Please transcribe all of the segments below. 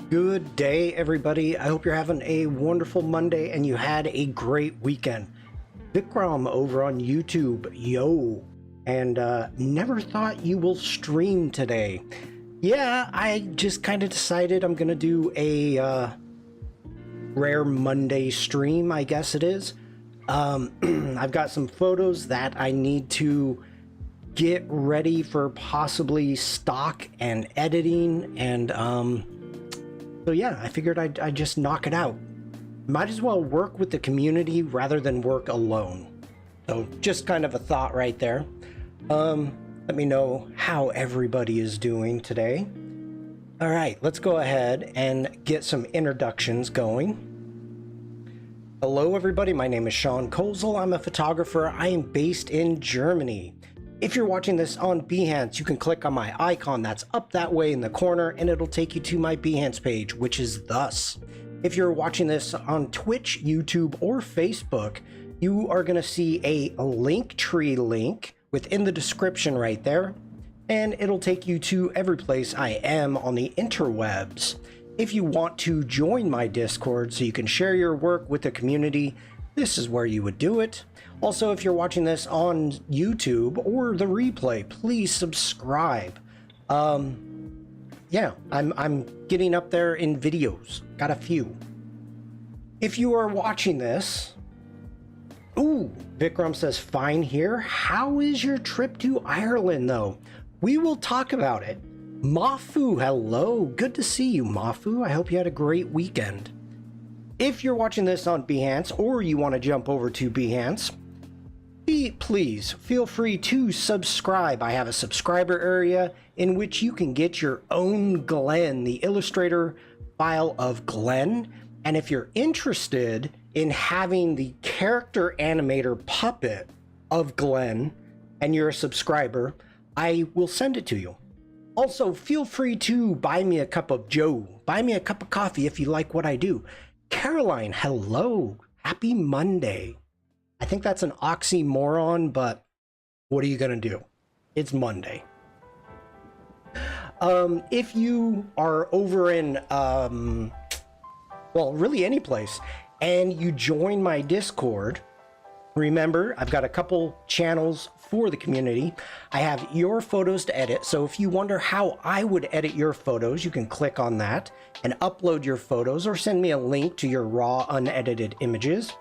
Good day, everybody. I hope you're having a wonderful Monday and you had a great weekend. Vikram over on YouTube, yo, and never thought you will stream today. Yeah, I just kind of decided I'm gonna do a rare Monday stream, I guess it is. I've got some photos that I need to get ready for possibly stock and editing, and so yeah, I figured I'd just knock it out. Might as well work with the community rather than work alone. So just kind of a thought right there. Let me know how everybody is doing today. All right, let's go ahead and get some introductions going. Hello everybody, my name is Shawn. I'm a photographer. I am based in Germany. If you're watching this on Behance, you can click on my icon that's up that way in the corner and it'll take you to my Behance page, which is thus. If you're watching this on Twitch, YouTube, or Facebook, you are going to see a Linktree link within the description right there, and it'll take you to every place I am on the interwebs. If you want to join my Discord so you can share your work with the community, this is where you would do it. Also, if you're watching this on YouTube or the replay, please subscribe. Yeah, I'm getting up there in videos. Got a few. If you are watching this, ooh, Vikram says, fine here. How is your trip to Ireland, though? We will talk about it. Mafu, hello. Good to see you, Mafu. I hope you had a great weekend. If you're watching this on Behance or you want to jump over to Behance, please feel free to subscribe. I have a subscriber area in which you can get your own Glenn, the Illustrator file of Glenn. And if you're interested in having the character animator puppet of Glenn and you're a subscriber, I will send it to you. Also, feel free to buy me a cup of Joe. Buy me a cup of coffee if you like what I do. Caroline, hello. Happy Monday. I think that's an oxymoron, but what are you going to do? It's Monday. If you are over in, well, really any place, and you join my Discord, remember, I've got a couple channels for the community. I have your photos to edit. So if you wonder how I would edit your photos, you can click on that and upload your photos or send me a link to your raw unedited images.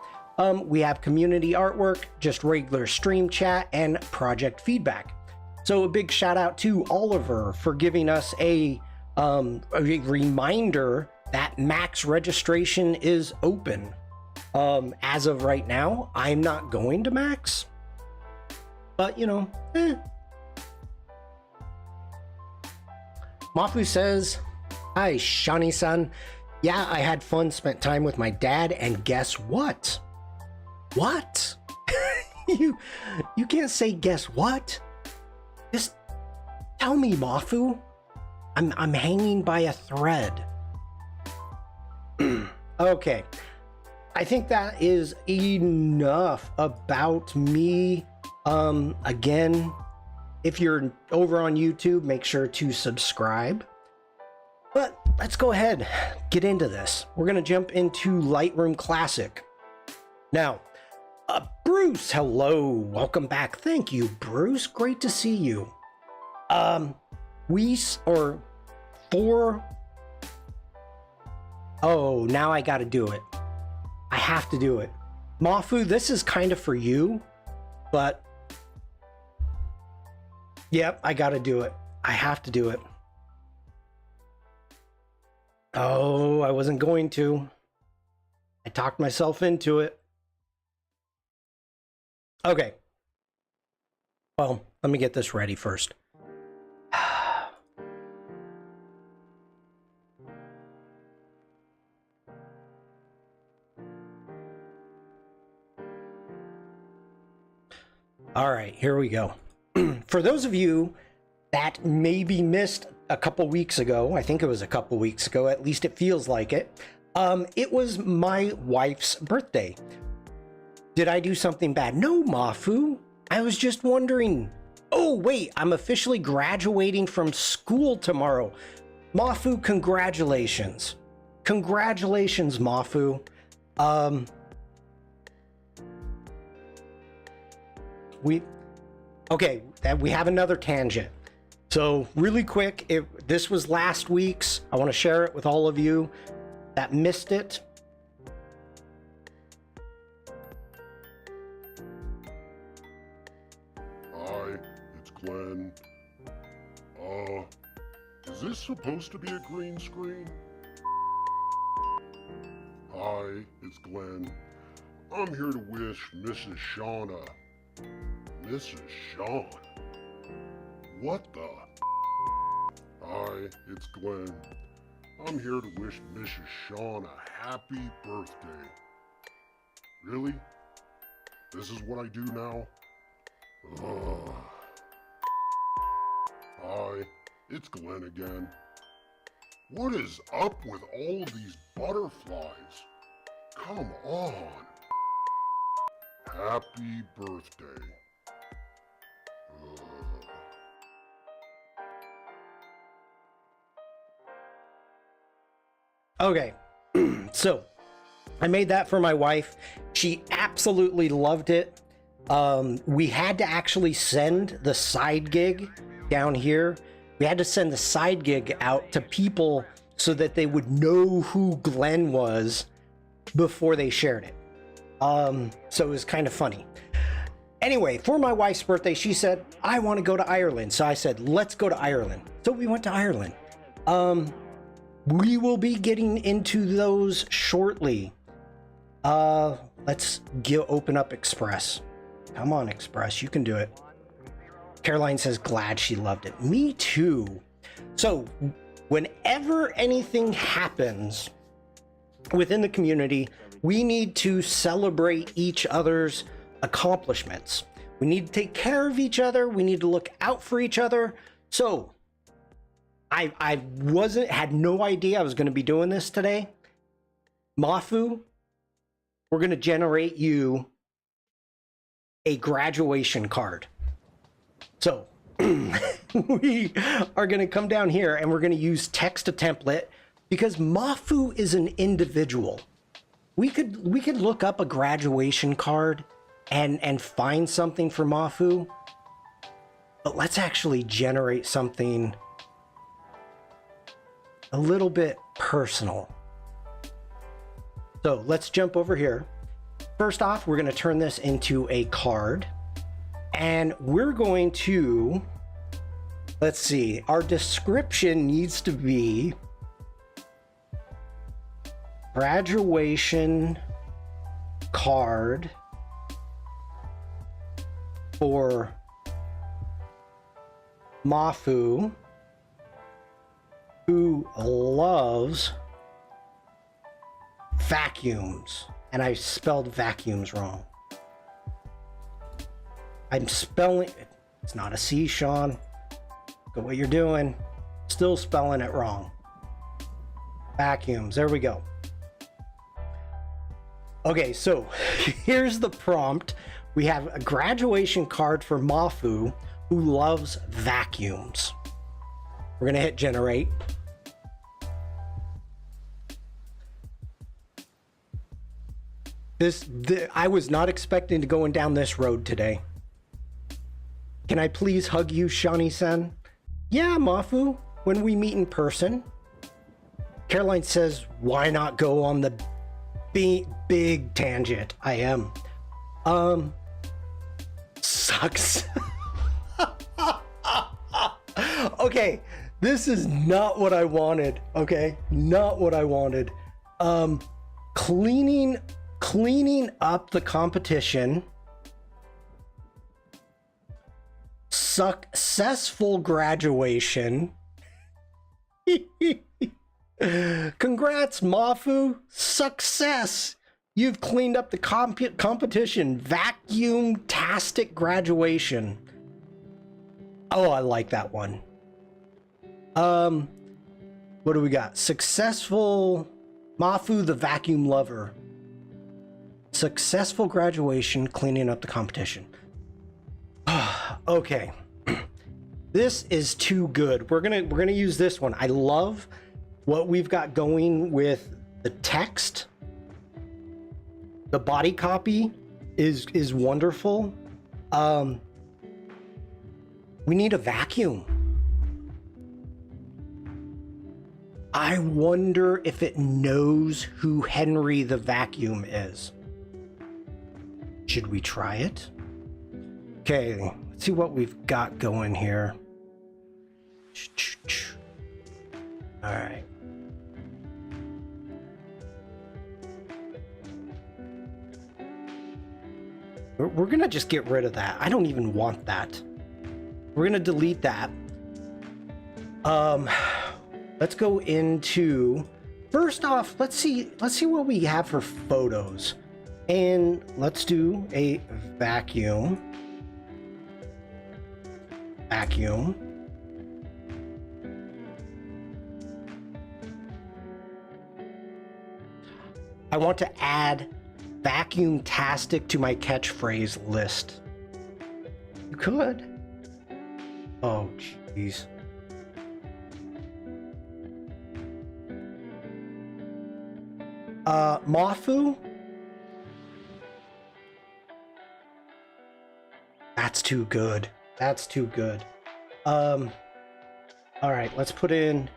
We have community artwork, just regular stream chat, and project feedback. So a big shout out to Oliver for giving us a reminder that max registration is open. As of right now, I'm not going to max, but you know, Mafu says, hi, Shani-san. Yeah, I had fun, spent time with my dad, and guess what? What? You can't say guess what? Just tell me, Mafu. I'm hanging by a thread. Okay. I think that is enough about me. Again, if you're over on YouTube, make sure to subscribe. But let's go ahead, get into this. We're gonna jump into Lightroom Classic. Now, Bruce, hello, welcome back. Thank you, Bruce, great to see you. Oh, now I gotta do it. I have to do it. Mafu, this is kind of for you, but yep, I gotta do it. I have to do it. Oh, I wasn't going to. I talked myself into it. Okay. Well, let me get this ready first. All right, here we go. For those of you that maybe missed a couple weeks ago, I think it was a couple weeks ago, at least it feels like it, it was my wife's birthday. Did I do something bad? No, Mafu. I was just wondering. Oh, wait, I'm officially graduating from school tomorrow. Mafu, congratulations. Congratulations, Mafu. We have another tangent. So really quick, this was last week's. I want to share it with all of you that missed it. Hi, it's Glenn. Is this supposed to be a green screen? Hi, it's Glenn. I'm here to wish Mrs. Shauna. Mrs. Shawn? What the? Hi, it's Glenn. I'm here to wish Mrs. Shawn a happy birthday. Really? This is what I do now? Ugh. Hi, it's Glenn again. What is up with all of these butterflies? Come on. Happy birthday. Ugh. Okay, so I made that for my wife. She absolutely loved it. We had to actually send the side gig down here. We had to send the side gig out to people so that they would know who Glenn was before they shared it. So it was kind of funny. Anyway, for my wife's birthday, she said, I want to go to Ireland. So I said, let's go to Ireland. So we went to Ireland. We will be getting into those shortly. Let's open up Express. Come on, Express, you can do it. Caroline says, glad she loved it. Me too. So whenever anything happens within the community, we need to celebrate each other's accomplishments. We need to take care of each other. We need to look out for each other. So I had no idea I was going to be doing this today. Mafu, we're going to generate you a graduation card. So we are going to come down here and we're going to use text to template because Mafu is an individual. We could look up a graduation card and find something for Mafu, but let's actually generate something a little bit personal. So let's jump over here. First off, we're going to turn this into a card and we're going to, let's see, our description needs to be graduation card for Mafu, who loves vacuums. And I spelled vacuums wrong. I'm spelling it. It's not a C, Shawn. Look at what you're doing. Still spelling it wrong. Vacuums. There we go. Okay, so here's the prompt. We have a graduation card for Mafu, who loves vacuums. We're gonna hit generate. I was not expecting to going down this road today. Can I please hug you, Shani-san? Yeah, Mafu, when we meet in person. Caroline says, why not go on the big tangent? I am. Sucks. Okay, this is not what I wanted, okay? Not what I wanted. Cleaning up the competition. Successful graduation. Congrats, Mafu. Success. You've cleaned up the competition. Vacuum-tastic graduation. Oh, I like that one. What do we got? Successful Mafu, the vacuum lover. Successful graduation, cleaning up the competition. Okay. This is too good. We're gonna use this one. I love what we've got going with the text. The body copy is wonderful. We need a vacuum. I wonder if it knows who Henry the Vacuum is. Should we try it? Okay, let's see what we've got going here. All right. We're gonna just get rid of that. I don't even want that. We're gonna delete that. Let's go into, first off, let's see what we have for photos. And let's do a vacuum. Vacuum. I want to add vacuum-tastic to my catchphrase list. You could. Oh, jeez. Mafu? That's too good. That's too good. All right, let's put in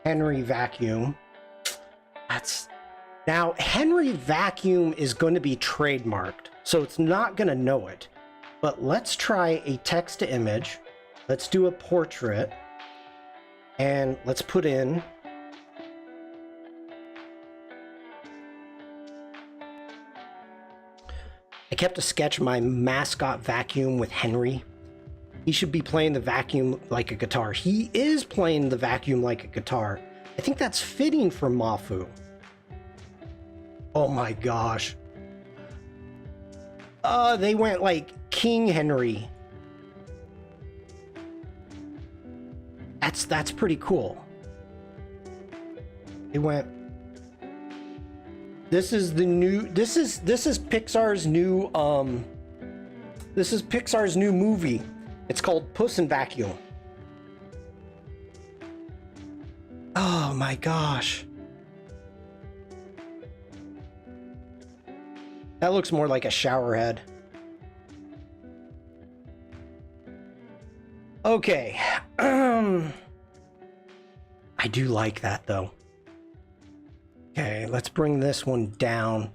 Henry Vacuum. Now Henry Vacuum is going to be trademarked, so it's not going to know it. But let's try a text to image. Let's do a portrait, and let's put in I kept a sketch of my mascot vacuum with Henry. He should be playing the vacuum like a guitar. He is playing the vacuum like a guitar. I think that's fitting for Mafu. Oh my gosh. They went like King Henry. That's pretty cool. They went. This is the new. This is Pixar's new. This is Pixar's new movie. It's called Puss in Vacuum. Oh my gosh. That looks more like a shower head. Okay. I do like that though. Okay, let's bring this one down.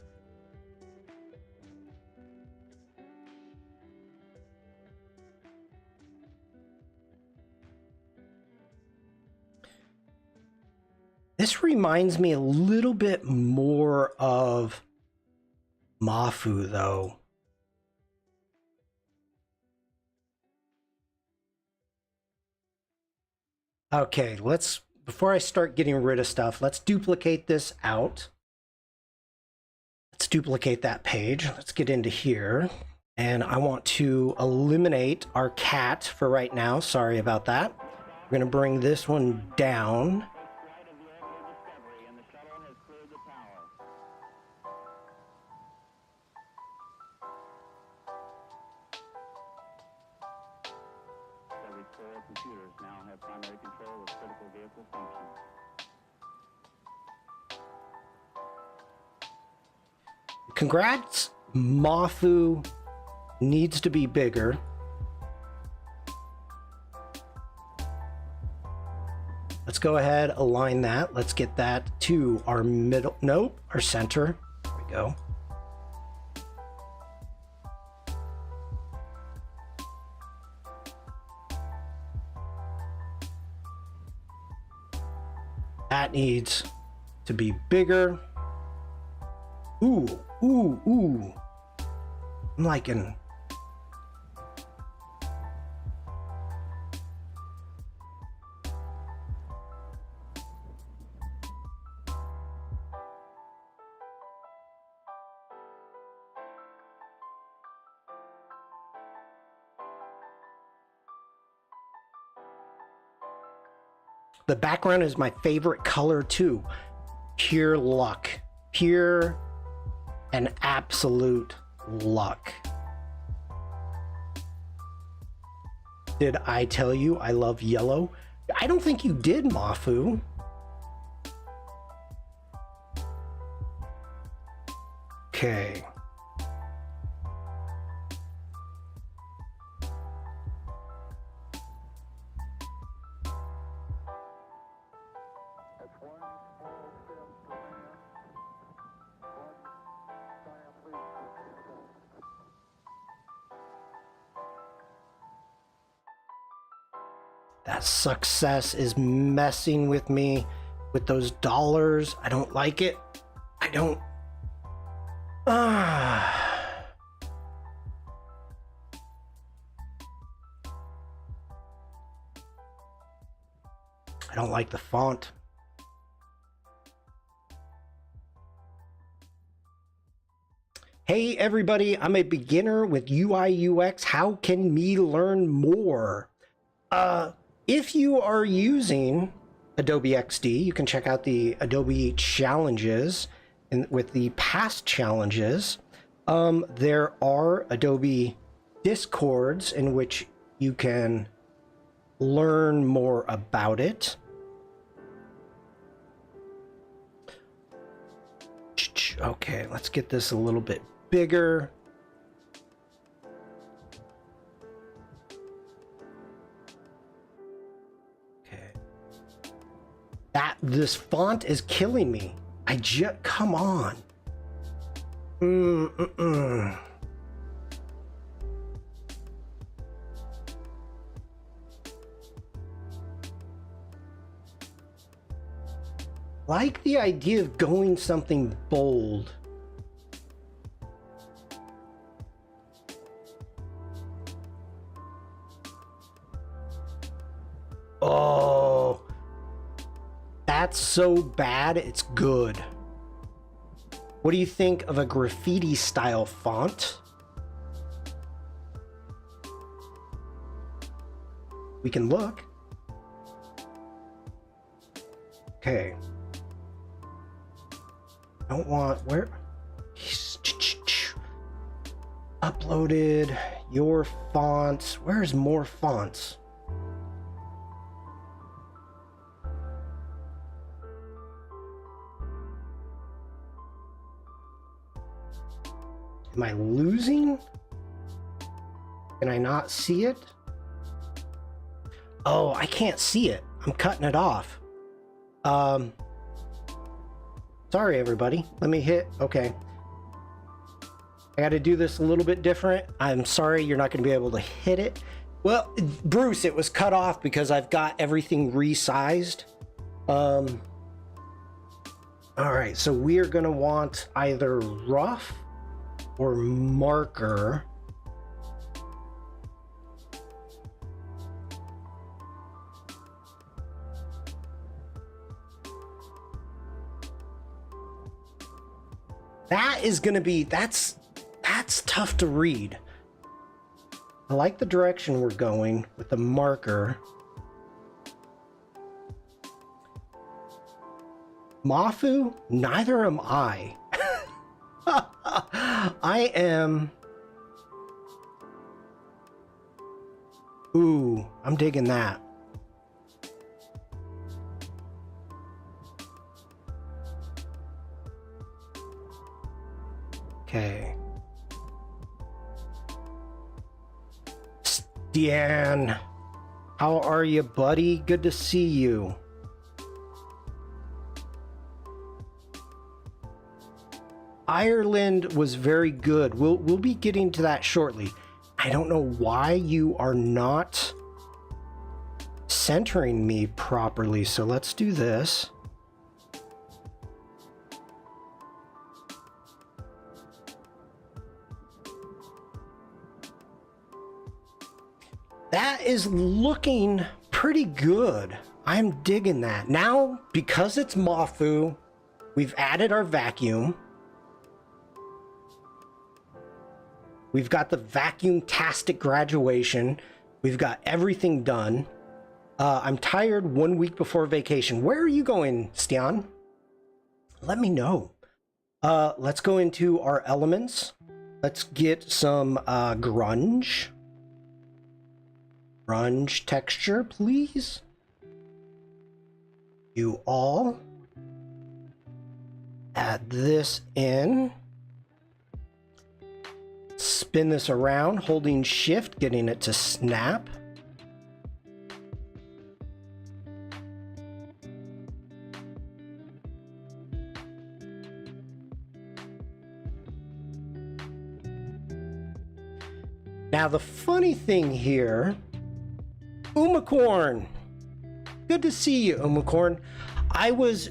This reminds me a little bit more of Mafu, though. Okay, before I start getting rid of stuff, let's duplicate this out. Let's duplicate that page. Let's get into here. And I want to eliminate our cat for right now. Sorry about that. We're going to bring this one down. Computers now have primary control of critical vehicle functions. Congrats, Mafu needs to be bigger. Let's go ahead, align that. Let's get that to our middle, nope, our center. There we go. That needs to be bigger. Ooh, ooh, ooh. I'm liking. The background is my favorite color too. Pure luck. Pure and absolute luck. Did I tell you I love yellow? I don't think you did, Mafu. Okay. That success is messing with me with those dollars. I don't like it. I don't. I don't like the font. Hey everybody, I'm a beginner with UI UX. How can me learn more? If you are using Adobe XD, you can check out the Adobe challenges and with the past challenges. There are Adobe Discords in which you can learn more about it. Okay, let's get this a little bit bigger. Okay. This font is killing me. Come on. Like the idea of going something bold. Oh, that's so bad, it's good. What do you think of a graffiti style font? We can look. Okay. Don't want where uploaded your fonts. Where's more fonts? Am I losing? Can I not see it? Oh, I can't see it. I'm cutting it off. Sorry, everybody. Let me hit. Okay. I got to do this a little bit different. I'm sorry you're not going to be able to hit it. Well, Bruce, it was cut off because I've got everything resized. All right. So we are going to want either rough or marker. That is going to be, that's tough to read. I like the direction we're going with the marker. Mafu, neither am I. I am. Ooh, I'm digging that. Okay. Stian, how are you, buddy? Good to see you. Ireland was very good. We'll be getting to that shortly. I don't know why you are not centering me properly, so let's do this. That is looking pretty good. I'm digging that. Now, because it's Mafu, we've added our vacuum. We've got the vacuum-tastic graduation. We've got everything done. I'm tired 1 week before vacation. Where are you going, Stian? Let me know. Let's go into our elements. Let's get some grunge. grunge texture, please. You all. Add this in. Spin this around, holding shift, getting it to snap. Now the funny thing here, Umacorn. Good to see you, Umacorn. I was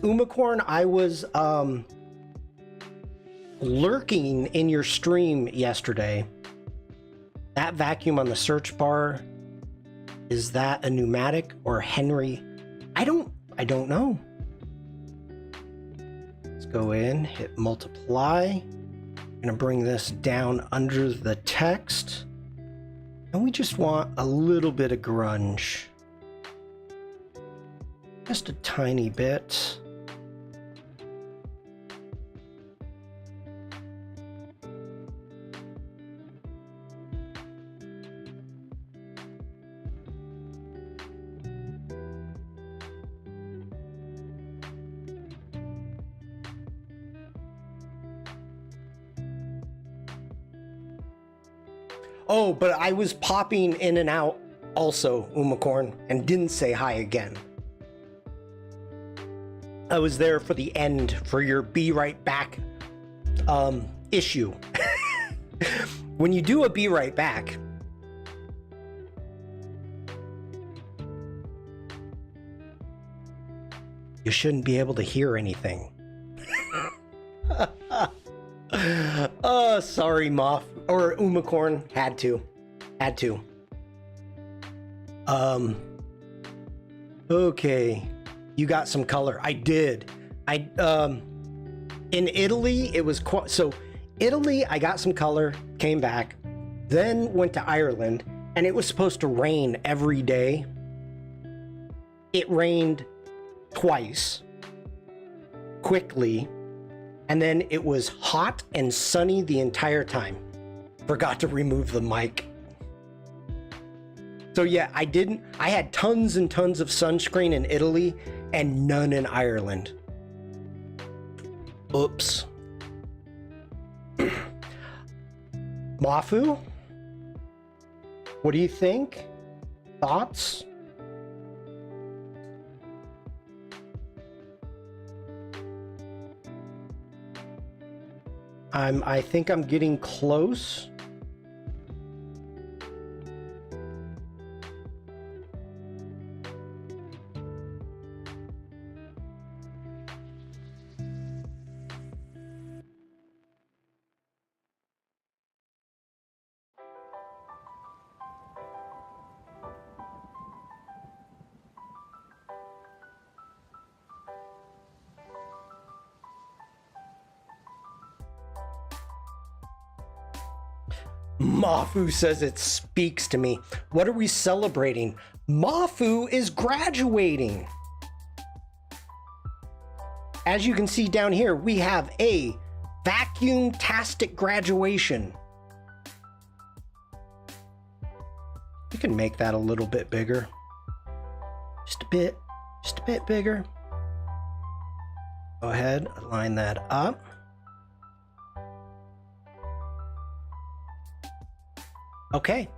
lurking in your stream yesterday. That vacuum on the search bar, is that a pneumatic or Henry? I don't know. Let's go in, hit multiply. I'm gonna bring this down under the text. And we just want a little bit of grunge. Just a tiny bit. Oh, but I was popping in and out also, Umacorn, and didn't say hi again. I was there for the end for your be right back issue. When you do a be right back, you shouldn't be able to hear anything. Sorry, Moth or Umacorn. Had to. Okay. You got some color. I did. In Italy, it was so Italy, I got some color, came back, then went to Ireland, and it was supposed to rain every day. It rained twice, quickly, and then it was hot and sunny the entire time. Forgot to remove the mic. So yeah, I had tons and tons of sunscreen in Italy and none in Ireland. Oops. Mafu? What do you think? Thoughts? I think I'm getting close. Mafu says it speaks to me. What are we celebrating? Mafu is graduating. As you can see down here, we have a vacuum-tastic graduation. We can make that a little bit bigger. Just a bit bigger. Go ahead, line that up. Okay,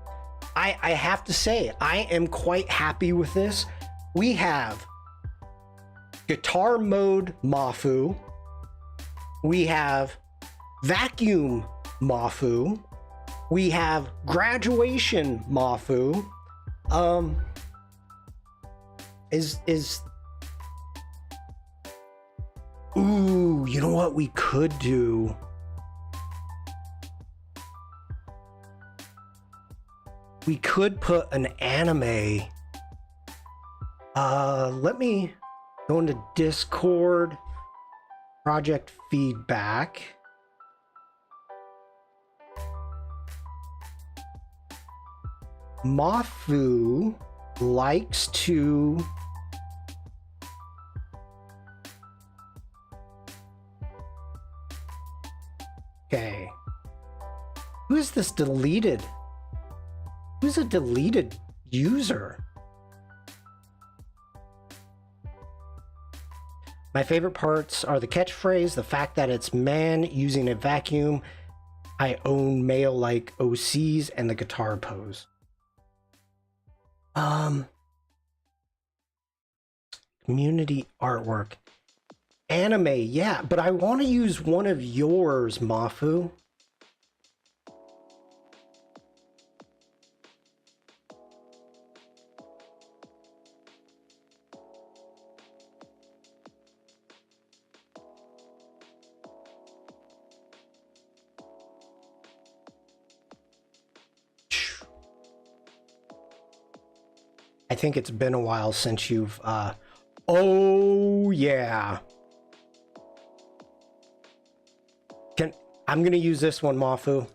I have to say, I am quite happy with this. We have guitar mode Mafu. We have vacuum Mafu. We have graduation Mafu. Ooh, you know what we could do? We could put an anime. Let me go into Discord, project feedback. Mafu likes to okay. Who is this deleted? Who's a deleted user. My favorite parts are the catchphrase, the fact that it's man using a vacuum, I own male-like OCs, and the guitar pose. Community artwork. Anime, yeah, but I want to use one of yours, Mafu. I think it's been a while since you've, oh yeah. I'm gonna use this one, Mafu.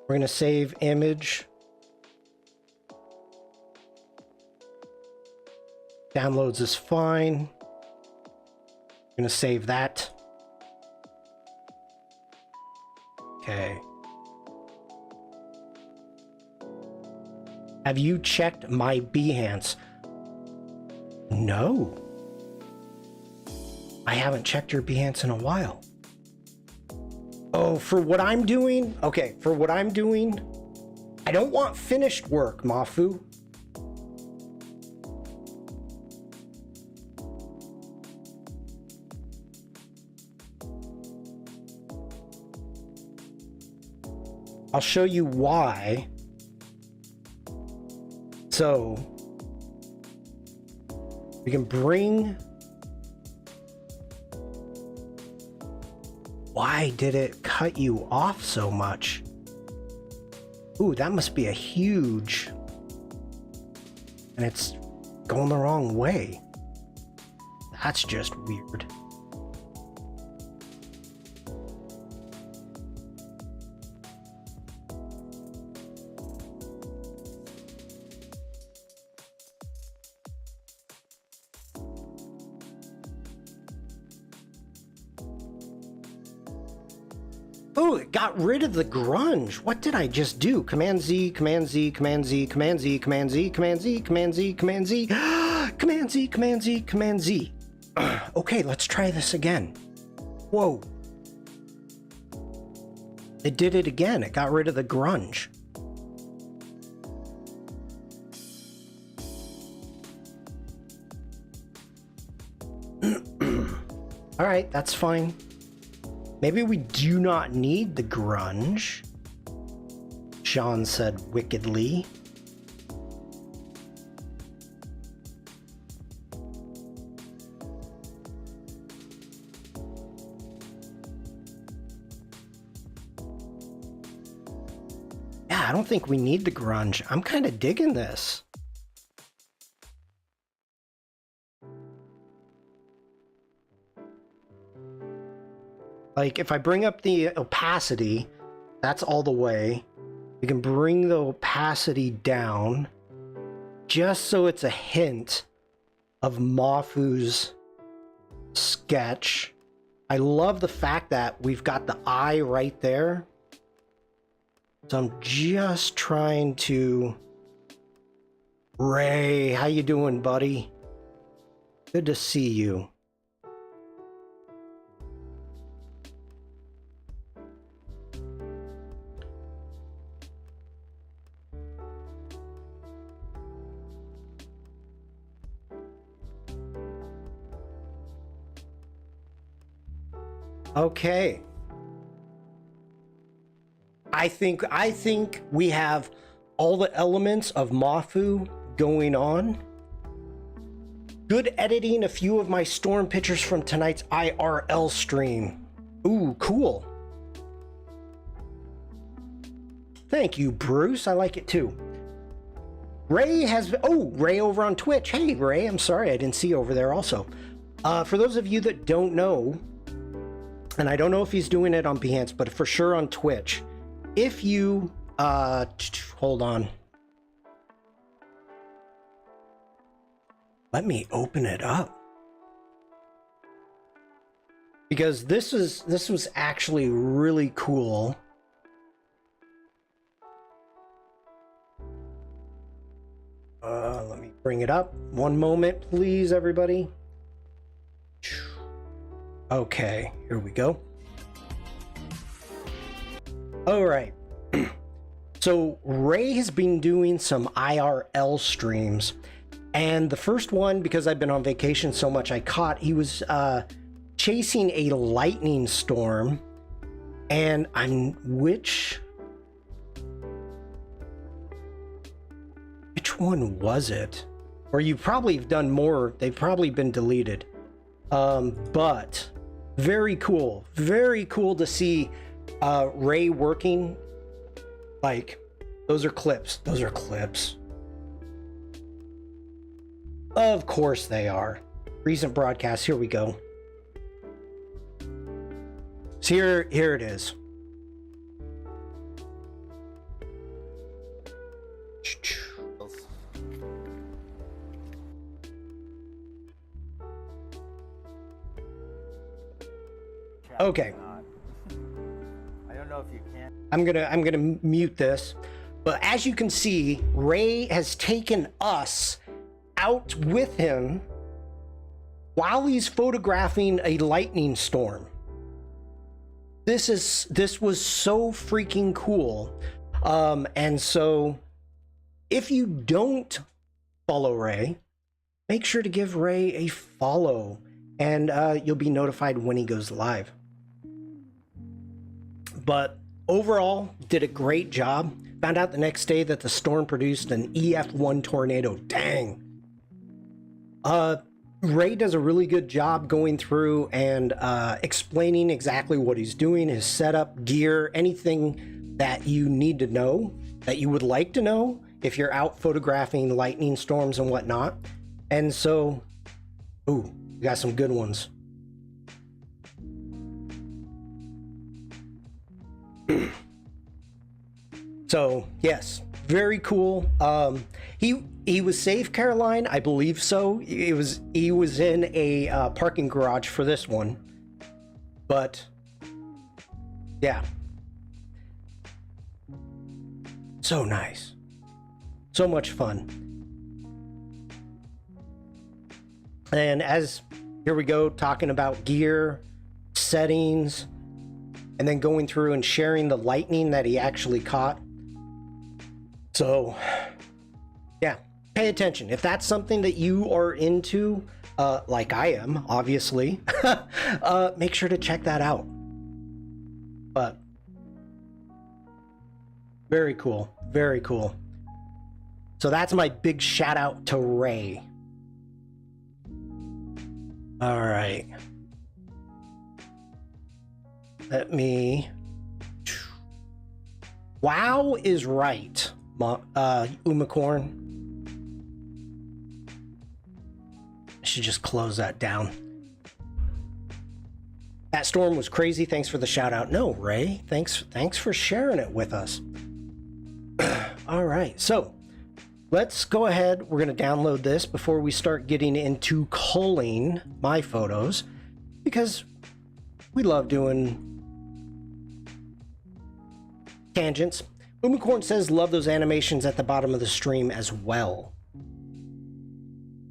We're gonna save image. Downloads is fine. I'm gonna save that. Okay. Have you checked my Behance? No. I haven't checked your Behance in a while. Oh, for what I'm doing? Okay, for what I'm doing, I don't want finished work, Mafu. I'll show you why. So, we can bring... Why did it cut you off so much? Ooh, that must be a huge... And it's going the wrong way. That's just weird. Oh, it got rid of the grunge. What did I just do? Command Z, Command Z, Command Z, Command Z, Command Z, Command Z, Command Z, Command Z, Command Z, Command Z, Command Z. Okay, let's try this again. Whoa. It did it again. It got rid of the grunge. All right, that's fine. Maybe we do not need the grunge, Shawn said wickedly. Yeah, I don't think we need the grunge. I'm kind of digging this. Like, if I bring up the opacity, that's all the way. We can bring the opacity down just so it's a hint of Mafu's sketch. I love the fact that we've got the eye right there. So I'm just trying to... Ray, how you doing, buddy? Good to see you. Okay. I think we have all the elements of Mafu going on. Good editing, a few of my storm pictures from tonight's IRL stream. Ooh, cool. Thank you, Bruce. I like it too. Ray has... Oh, Ray over on Twitch. Hey, Ray. I'm sorry I didn't see you over there also. For those of you that don't know... And I don't know if he's doing it on Behance, but for sure on Twitch. If you, hold on. Let me open it up. Because this was actually really cool. Bring it up. One moment, please, everybody. Okay, here we go. All right. So Ray has been doing some IRL streams, and the first one, because I've been on vacation so much, I caught he was chasing a lightning storm, and which one was it? Or you probably have done more. They've probably been deleted. But very cool to see Ray working. Like, those are clips. Of course they are. Recent broadcasts. Here we go. So here it is. Okay. I don't know if you can. I'm gonna mute this, but as you can see, Ray has taken us out with him while he's photographing a lightning storm. This was so freaking cool. And so if you don't follow Ray, make sure to give Ray a follow, and you'll be notified when he goes live. But overall, did a great job. Found out the next day that the storm produced an EF1 tornado. Dang. Ray does a really good job going through and explaining exactly what he's doing, his setup, gear, anything that you need to know, that you would like to know if you're out photographing lightning storms and whatnot. And so, ooh, we got some good ones. So yes, very cool. He was safe, Caroline. I believe so. He was in a parking garage for this one, but yeah, so nice, so much fun. And here we go, talking about gear, settings, and then going through and sharing the lightning that he actually caught. So yeah, pay attention. If that's something that you are into, like I am, obviously, make sure to check that out. But very cool, very cool. So that's my big shout out to Ray. All right. Let me... Wow is right, Umacorn. I should just close that down. That storm was crazy. Thanks for the shout out. No, Ray, thanks for sharing it with us. All right, so let's go ahead. We're going to download this before we start getting into culling my photos, because we love doing tangents. Umacorn says, love those animations at the bottom of the stream as well.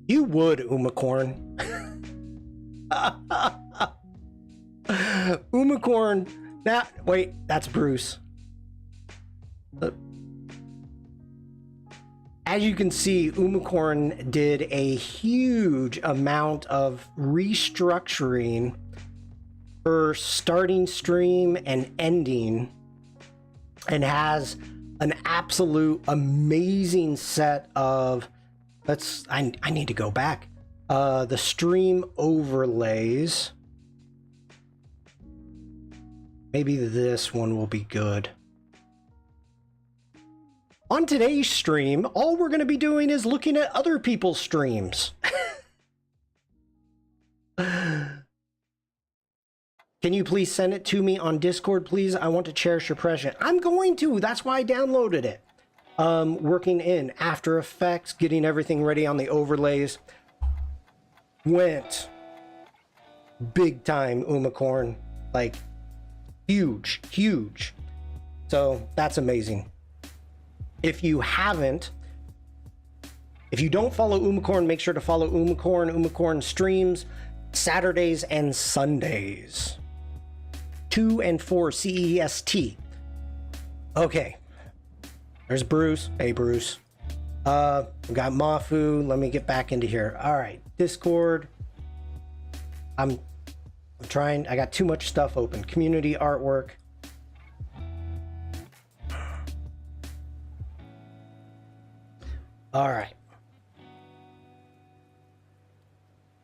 You would, Umacorn. Umacorn. Wait, that's Bruce. As you can see, Umacorn did a huge amount of restructuring her starting stream and ending, and has an absolute amazing set of, I need to go back, the stream overlays. Maybe this one will be good. On today's stream, all we're going to be doing is looking at other people's streams. Can you please send it to me on Discord, please? I want to cherish your present. I'm going to. That's why I downloaded it. Working in After Effects, getting everything ready on the overlays. Went big time, Umacorn. Like, huge, huge. So that's amazing. If you haven't If you don't follow Umacorn, make sure to follow Umacorn. Umacorn streams Saturdays and Sundays. 2 and 4 CEST. Okay. There's Bruce. Hey, Bruce. We got Mafu. Let me get back into here. All right. Discord. I'm trying. I got too much stuff open. Community artwork. All right.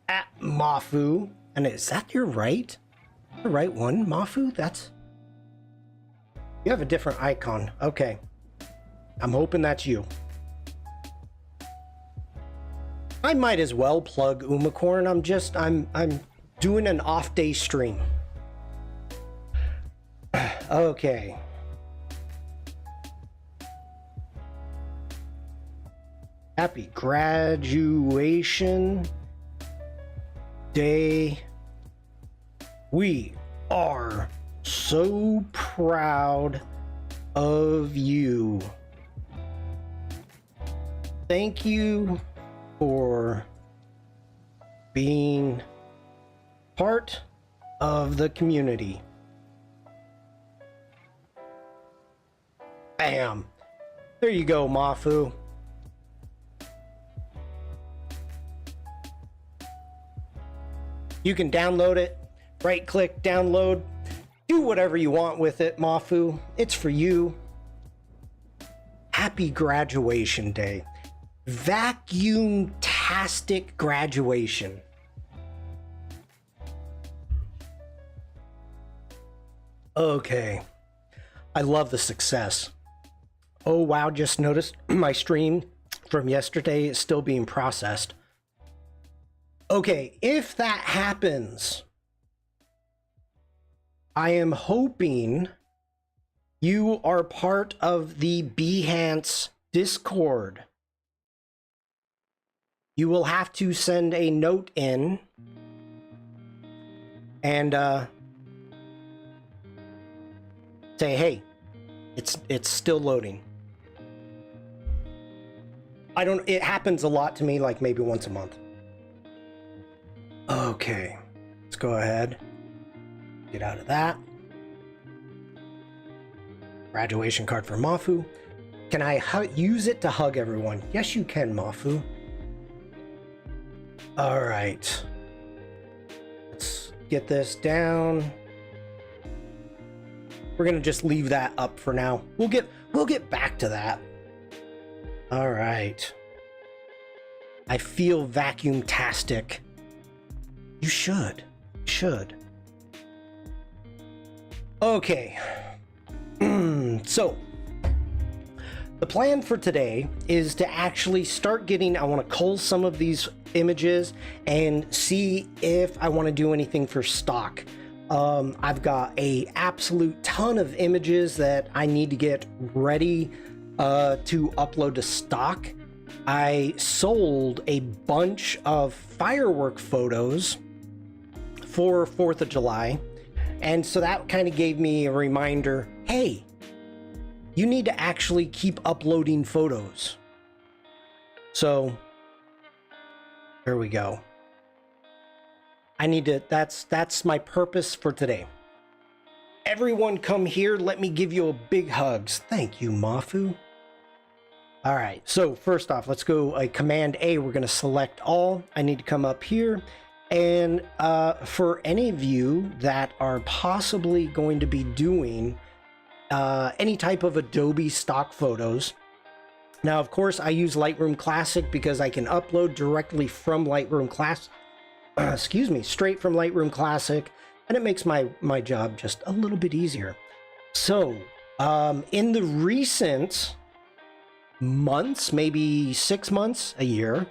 At Mafu. And is that your right? The right one? Mafu? That's... You have a different icon. Okay. I'm hoping that's you. I might as well plug Umacorn. I'm doing an off-day stream. Okay. Happy graduation day. We are so proud of you. Thank you for being part of the community. Bam. There you go, Mafu. You can download it, right click, download, do whatever you want with it, Mafu. It's for you. Happy graduation day. Vacuum-tastic graduation. Okay. I love the success. Oh wow, just noticed my stream from yesterday is still being processed. Okay, if that happens, I am hoping you are part of the Behance Discord. You will have to send a note in and say, hey, it's still loading. It happens a lot to me, like maybe once a month. Okay, let's go ahead. Get out of that. Graduation card for Mafu. Can I use it to hug everyone? Yes, you can, Mafu. All right. Let's get this down. We're gonna just leave that up for now. We'll get back to that. All right. I feel vacuum-tastic. You should. Okay. So, the plan for today is to actually start getting, I want to cull some of these images and see if I want to do anything for stock. I've got a absolute ton of images that I need to get ready to upload to stock. I sold a bunch of firework photos for 4th of July. And so that kind of gave me a reminder, hey, you need to actually keep uploading photos. So there we go. I need to, that's my purpose for today. Everyone come here, let me give you a big hugs. Thank you, Mafu. All right, so first off, let's go Command A. We're gonna select all. I need to come up here. And for any of you that are possibly going to be doing any type of Adobe stock photos. Now, of course, I use Lightroom Classic because I can upload directly from Lightroom Classic, straight from Lightroom Classic, and it makes my job just a little bit easier. So, in the recent months, maybe 6 months, a year,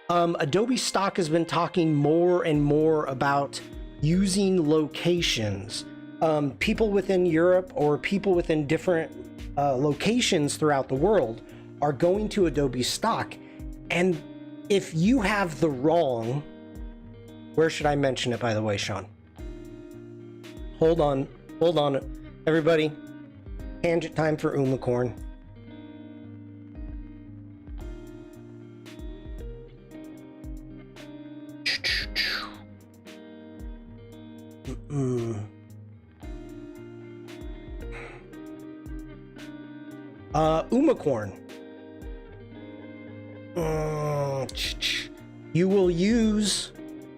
Adobe Stock has been talking more and more about using locations. People within Europe or people within different locations throughout the world are going to Adobe Stock. And if you have the wrong, where should I mention it, by the way, Shawn? Hold on, everybody. Tangent time for Umacorn. Umacorn. You will use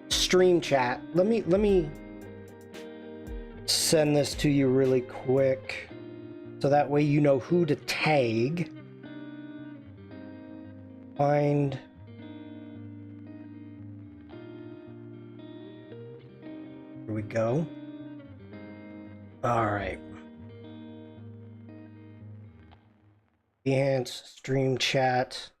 stream chat. Let me send this to you really quick so that way you know who to tag. Find. Here we go. All right. Enhance stream chat.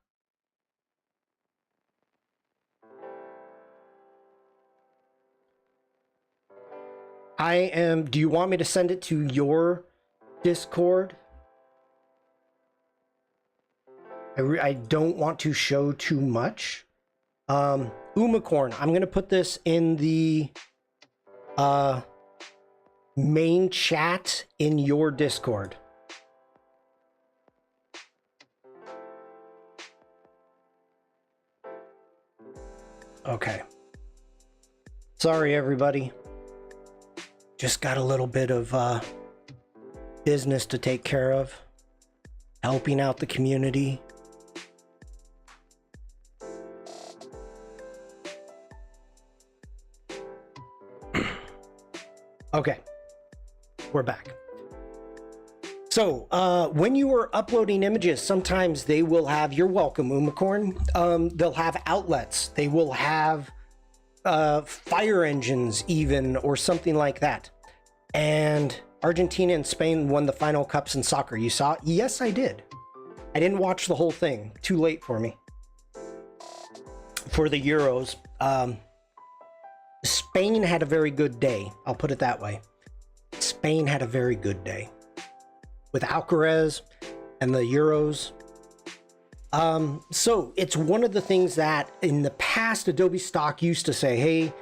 Do you want me to send it to your Discord? I don't want to show too much. Umacorn, I'm going to put this in the main chat in your Discord. Okay. Sorry, everybody. Just got a little bit of business to take care of. Helping out the community. Okay. We're back. So, when you are uploading images, sometimes they will have, you're welcome, Umacorn. They'll have outlets. They will have fire engines even, or something like that. And Argentina and Spain won the final cups in soccer. You saw it? Yes, I did. I didn't watch the whole thing. Too late for me. For the Euros. Spain had a very good day. I'll put it that way. Spain had a very good day. With Alcaraz and the Euros. So it's one of the things that in the past Adobe stock used to say, hey,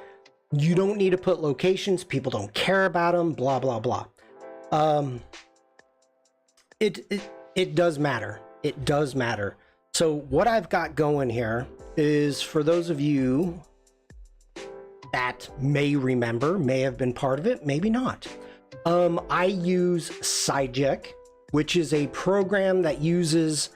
you don't need to put locations, people don't care about them, blah blah blah. It does matter. It does matter. So what I've got going here is, for those of you that may remember, may have been part of it, maybe not. I use Sijek, which is a program that uses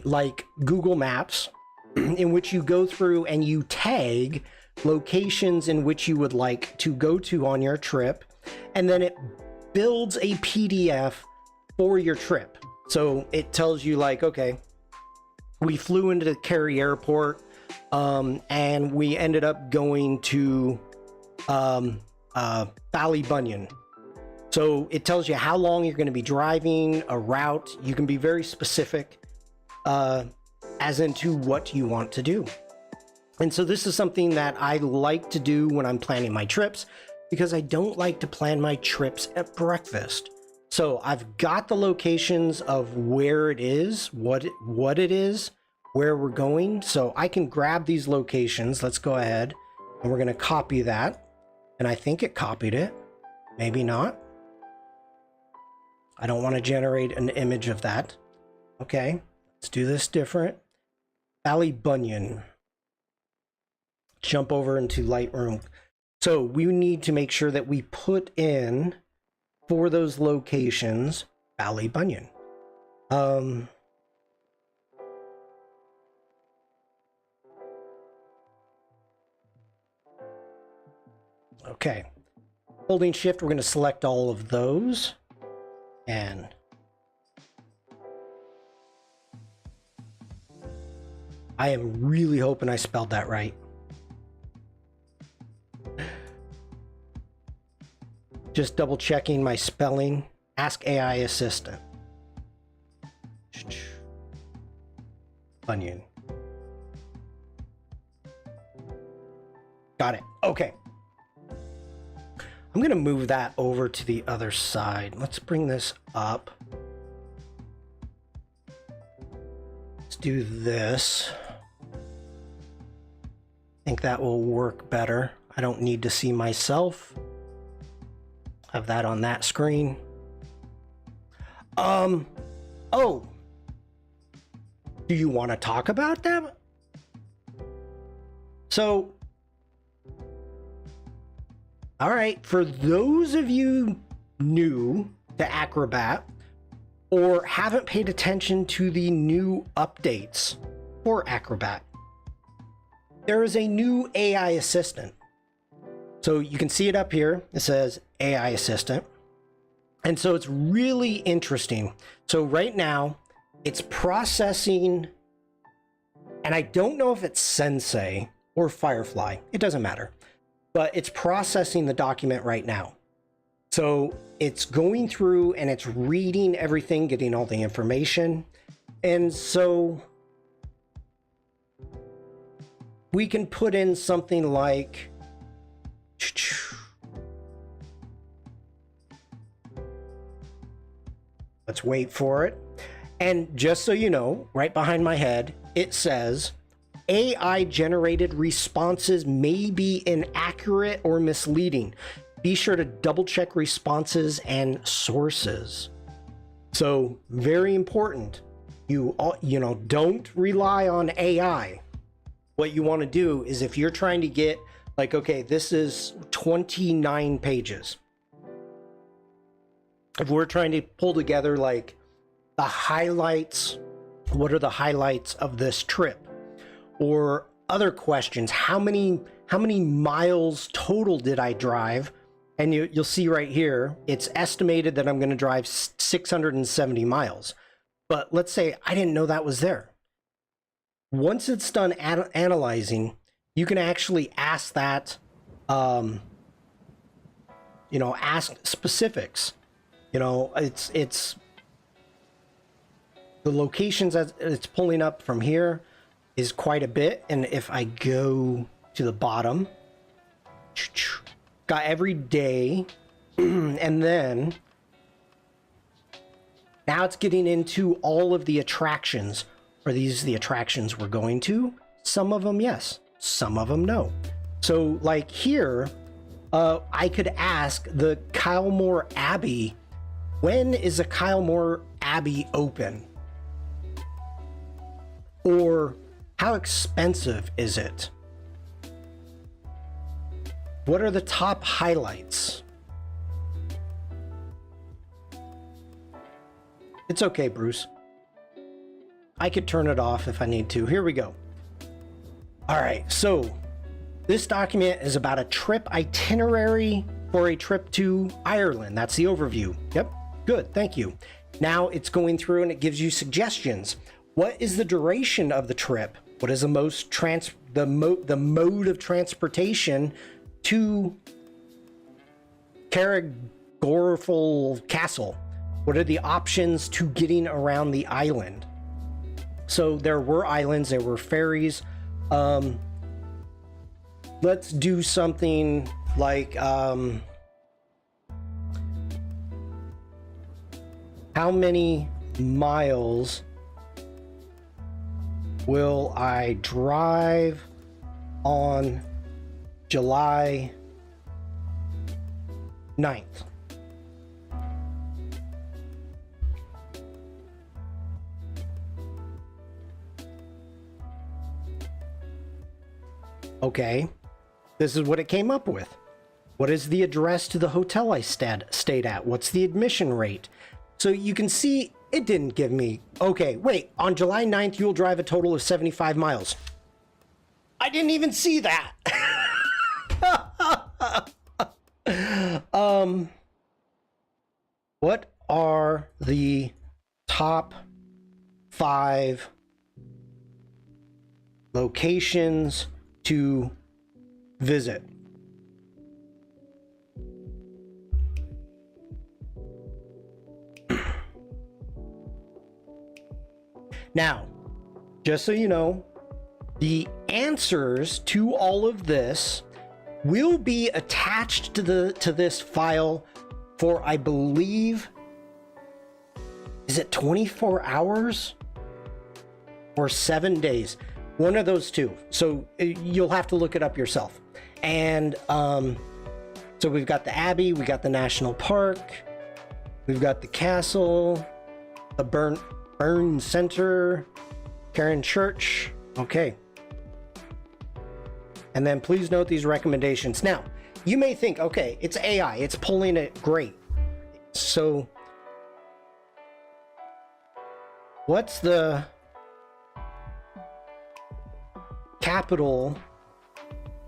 like Google Maps, in which you go through and you tag locations in which you would like to go to on your trip, and then it builds a PDF for your trip. So it tells you, like, okay, we flew into Cary Airport, and we ended up going to Ballybunion. So it tells you how long you're going to be driving, a route. You can be very specific as into what you want to do. And so this is something that I like to do when I'm planning my trips, because I don't like to plan my trips at breakfast. So I've got the locations of where it is, what it is, where we're going. So I can grab these locations. Let's go ahead and we're going to copy that. And I think it copied it. Maybe not. I don't want to generate an image of that. Okay, let's do this different. Ballybunion. Jump over into Lightroom. So we need to make sure that we put in, for those locations, Ballybunion. Okay. Holding shift, we're going to select all of those. And I am really hoping I spelled that right. Just double checking my spelling. Ask AI Assistant. Onion. Got it. Okay. I'm going to move that over to the other side. Let's bring this up. Let's do this. I think that will work better. I don't need to see myself. Have that on that screen. Oh. Do you want to talk about that? So, All right, for those of you new to Acrobat or haven't paid attention to the new updates for Acrobat, there is a new AI assistant. So you can see it up here. It says AI assistant. And so it's really interesting. So right now it's processing, and I don't know if it's Sensei or Firefly. It doesn't matter, but it's processing the document right now. So it's going through and it's reading everything, getting all the information. And so we can put in something like, let's wait for it. And just so you know, right behind my head, it says AI generated responses may be inaccurate or misleading. Be sure to double check responses and sources. So very important. You know, don't rely on AI. What you want to do is, if you're trying to get like, okay, this is 29 pages. If we're trying to pull together like the highlights, what are the highlights of this trip? Or other questions, how many miles total did I drive? And you'll see right here, it's estimated that I'm going to drive 670 miles. But let's say I didn't know that was there. Once it's done analyzing, you can actually ask that, you know, ask specifics. You know, it's the locations that it's pulling up from here is quite a bit. And if I go to the bottom, got every day, and then now it's getting into all of the attractions. Are these the attractions we're going to? Some of them, yes. Some of them, no. So like here, I could ask the Kylemore Abbey, when is a Kylemore Abbey open? Or how expensive is it? What are the top highlights? It's okay, Bruce. I could turn it off if I need to. Here we go. All right, so this document is about a trip itinerary for a trip to Ireland. That's the overview. Yep, good, thank you. Now it's going through and it gives you suggestions. What is the duration of the trip? What is the mode of transportation to Carrigorful Castle? What are the options to getting around the island? So there were islands, there were ferries. Let's do something like, how many miles will I drive on July 9th? Okay, this is what it came up with. What is the address to the hotel I stayed at? What's the admission rate? So you can see it didn't give me, okay, wait, on July 9th, you'll drive a total of 75 miles. I didn't even see that. What are the top 5 locations to visit? Now, just so you know, the answers to all of this will be attached to this file for, I believe, is it 24 hours or 7 days? One of those two. So you'll have to look it up yourself. And so we've got the Abbey, we got the National Park, we've got the castle, the Burn Center, Karen Church. Okay. And then please note these recommendations. Now, you may think, okay, it's AI, it's pulling it great. So what's the capital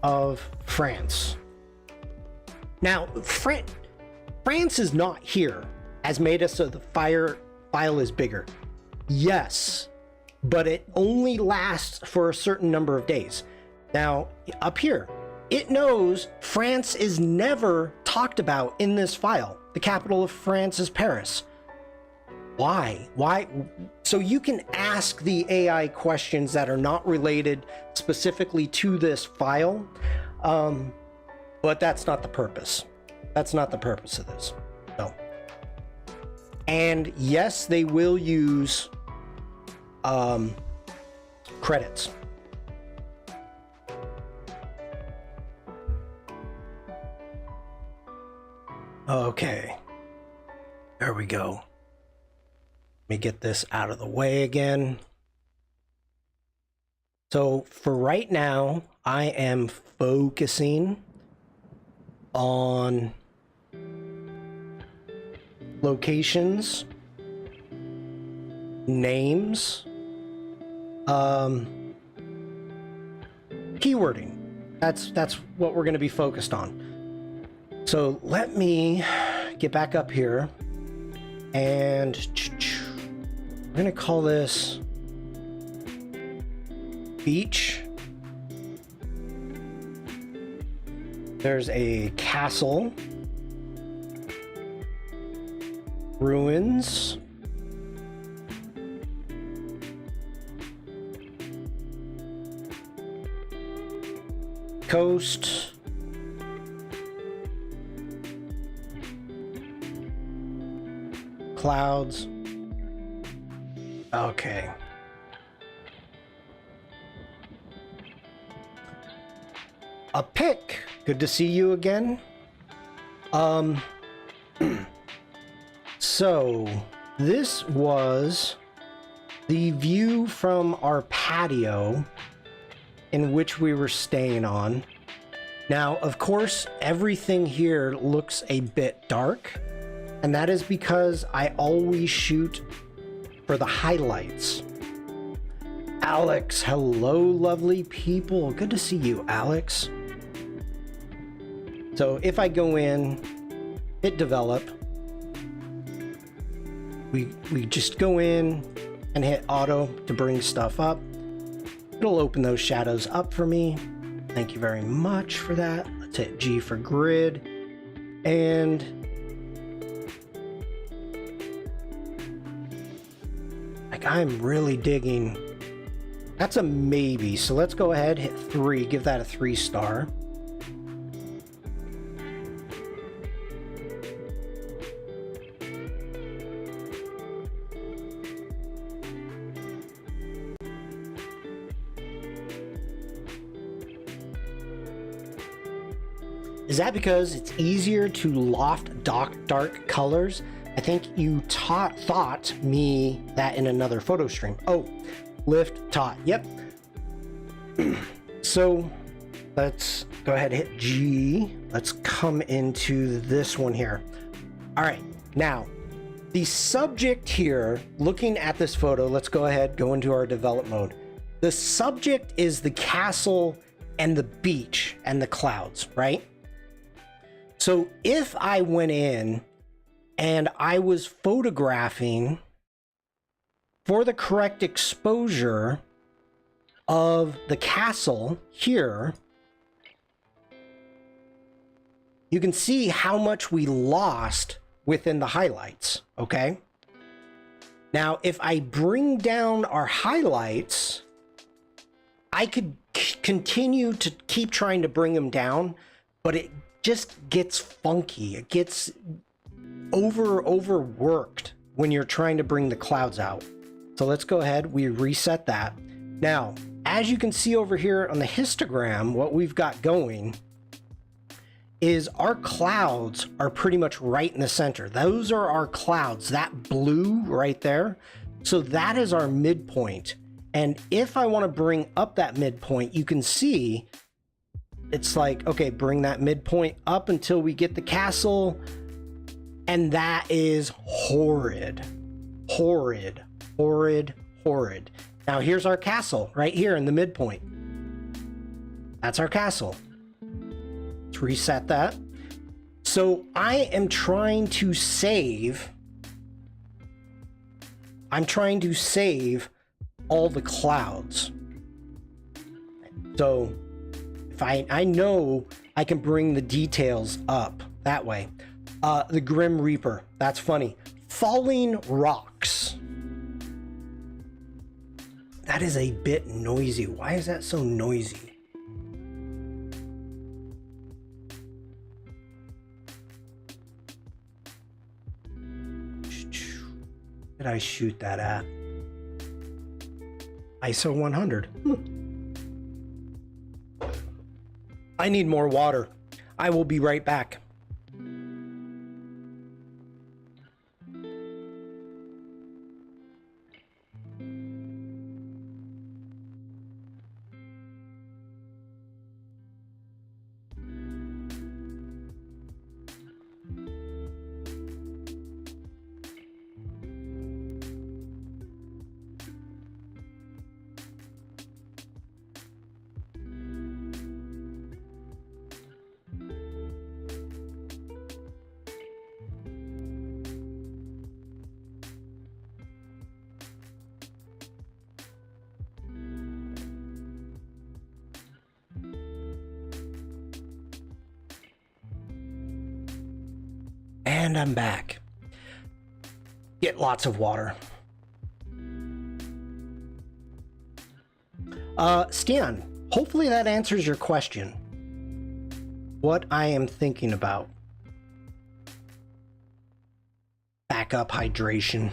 of France? Now, France is not here, has made us so the file is bigger. Yes, but it only lasts for a certain number of days. Now, up here, it knows France is never talked about in this file. The capital of France is Paris. Why? Why? So you can ask the AI questions that are not related specifically to this file, but that's not the purpose. That's not the purpose of this. No. And yes, they will use credits. Okay, there we go. Let me get this out of the way again. So for right now, I am focusing on locations, names, keywording. That's what we're going to be focused on. So let me get back up here, and we're going to call this beach. There's a castle, ruins, coast, clouds. Okay. A pic. Good to see you again. So this was the view from our patio in which we were staying on. Now, of course, everything here looks a bit dark, and that is because I always shoot for the highlights. Alex, hello, lovely people. Good to see you, Alex. So if I go in, hit develop, we just go in and hit auto to bring stuff up. It'll open those shadows up for me. Thank you very much for that. Let's hit G for grid. And like, I'm really digging. That's a maybe. So let's go ahead, hit 3, give that a 3-star. Is that because it's easier to loft dark colors? I think you thought me that in another photo stream. Oh, lift taught. Yep. So let's go ahead and hit G. Let's come into this one here. All right. Now, the subject here, looking at this photo, let's go ahead, go into our develop mode. The subject is the castle and the beach and the clouds, right? So if I went in and I was photographing for the correct exposure of the castle here, you can see how much we lost within the highlights, okay? Now, if I bring down our highlights, I could continue to keep trying to bring them down, but it just gets funky. It gets overworked when you're trying to bring the clouds out. So let's go ahead, we reset that. Now, as you can see over here on the histogram, what we've got going is our clouds are pretty much right in the center. Those are our clouds, that blue right there. So that is our midpoint. And if I want to bring up that midpoint, you can see it's like, okay, bring that midpoint up until we get the castle. And that is horrid. Horrid, horrid, horrid. Now here's our castle right here in the midpoint. That's our castle. Let's reset that. So I am trying to save. I'm trying to save all the clouds. So if I know I can bring the details up that way. The Grim Reaper, that's funny. Falling rocks. That is a bit noisy. Why is that so noisy? Did I shoot that at? ISO 100. I need more water. I will be right back. And I'm back. Get lots of water. Stan, hopefully that answers your question. What I am thinking about. Backup hydration.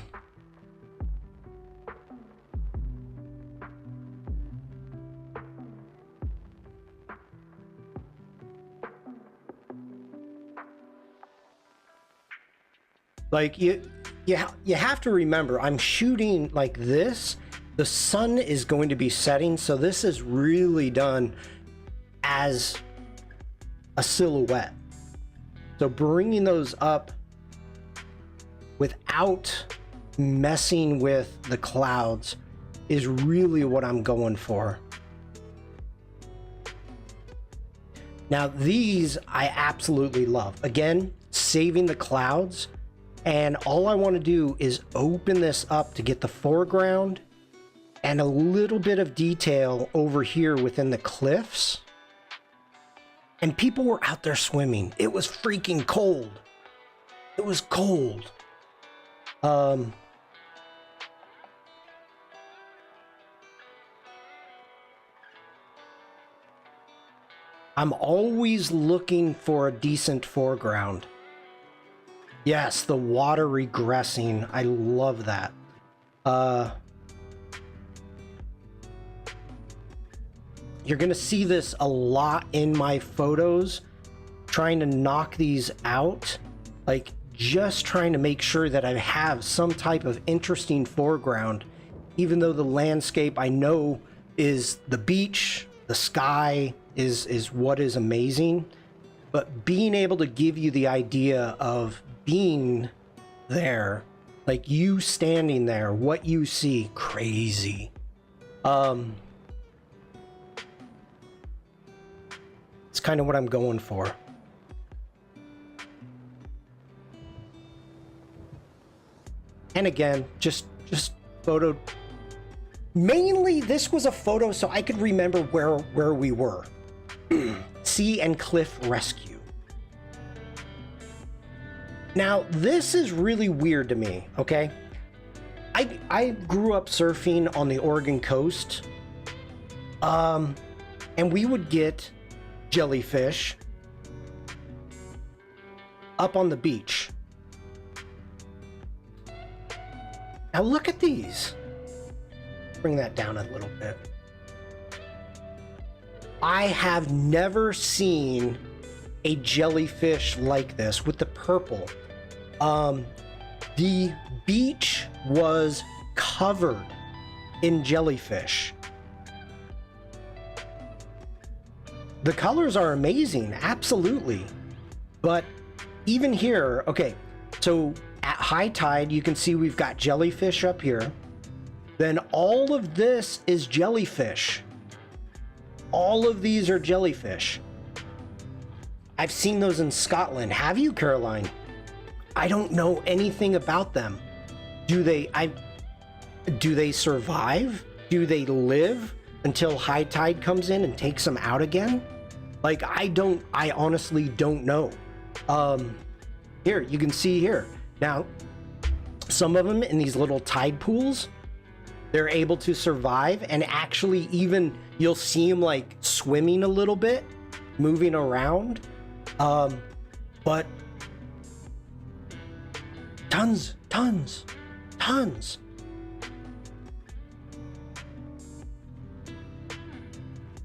Like you have to remember, I'm shooting like this. The sun is going to be setting, so this is really done as a silhouette. So bringing those up without messing with the clouds is really what I'm going for. Now these I absolutely love. Again, saving the clouds. And all I want to do is open this up to get the foreground and a little bit of detail over here within the cliffs. And people were out there swimming. It was freaking cold. It was cold. I'm always looking for a decent foreground. Yes, the water regressing. I love that. You're gonna see this a lot in my photos, trying to knock these out, like just trying to make sure that I have some type of interesting foreground, even though the landscape I know is the beach, the sky is what is amazing, but being able to give you the idea of being there, like you standing there, what you see, crazy. It's kind of what I'm going for. And again, just photo. Mainly this was a photo so I could remember where we were. Sea and Cliff Rescue. Now, this is really weird to me, okay? I grew up surfing on the Oregon coast. And we would get jellyfish up on the beach. Now look at these. Bring that down a little bit. I have never seen a jellyfish like this with the purple. The beach was covered in jellyfish. The colors are amazing, absolutely. But even here, okay, so at high tide, you can see we've got jellyfish up here. Then all of this is jellyfish. All of these are jellyfish. I've seen those in Scotland. Have you, Caroline? I don't know anything about them. Do they survive? Do they live until high tide comes in and takes them out again? Like, I honestly don't know. Here, you can see here. Now, some of them in these little tide pools, they're able to survive, and actually even you'll see them like swimming a little bit, moving around. But tons.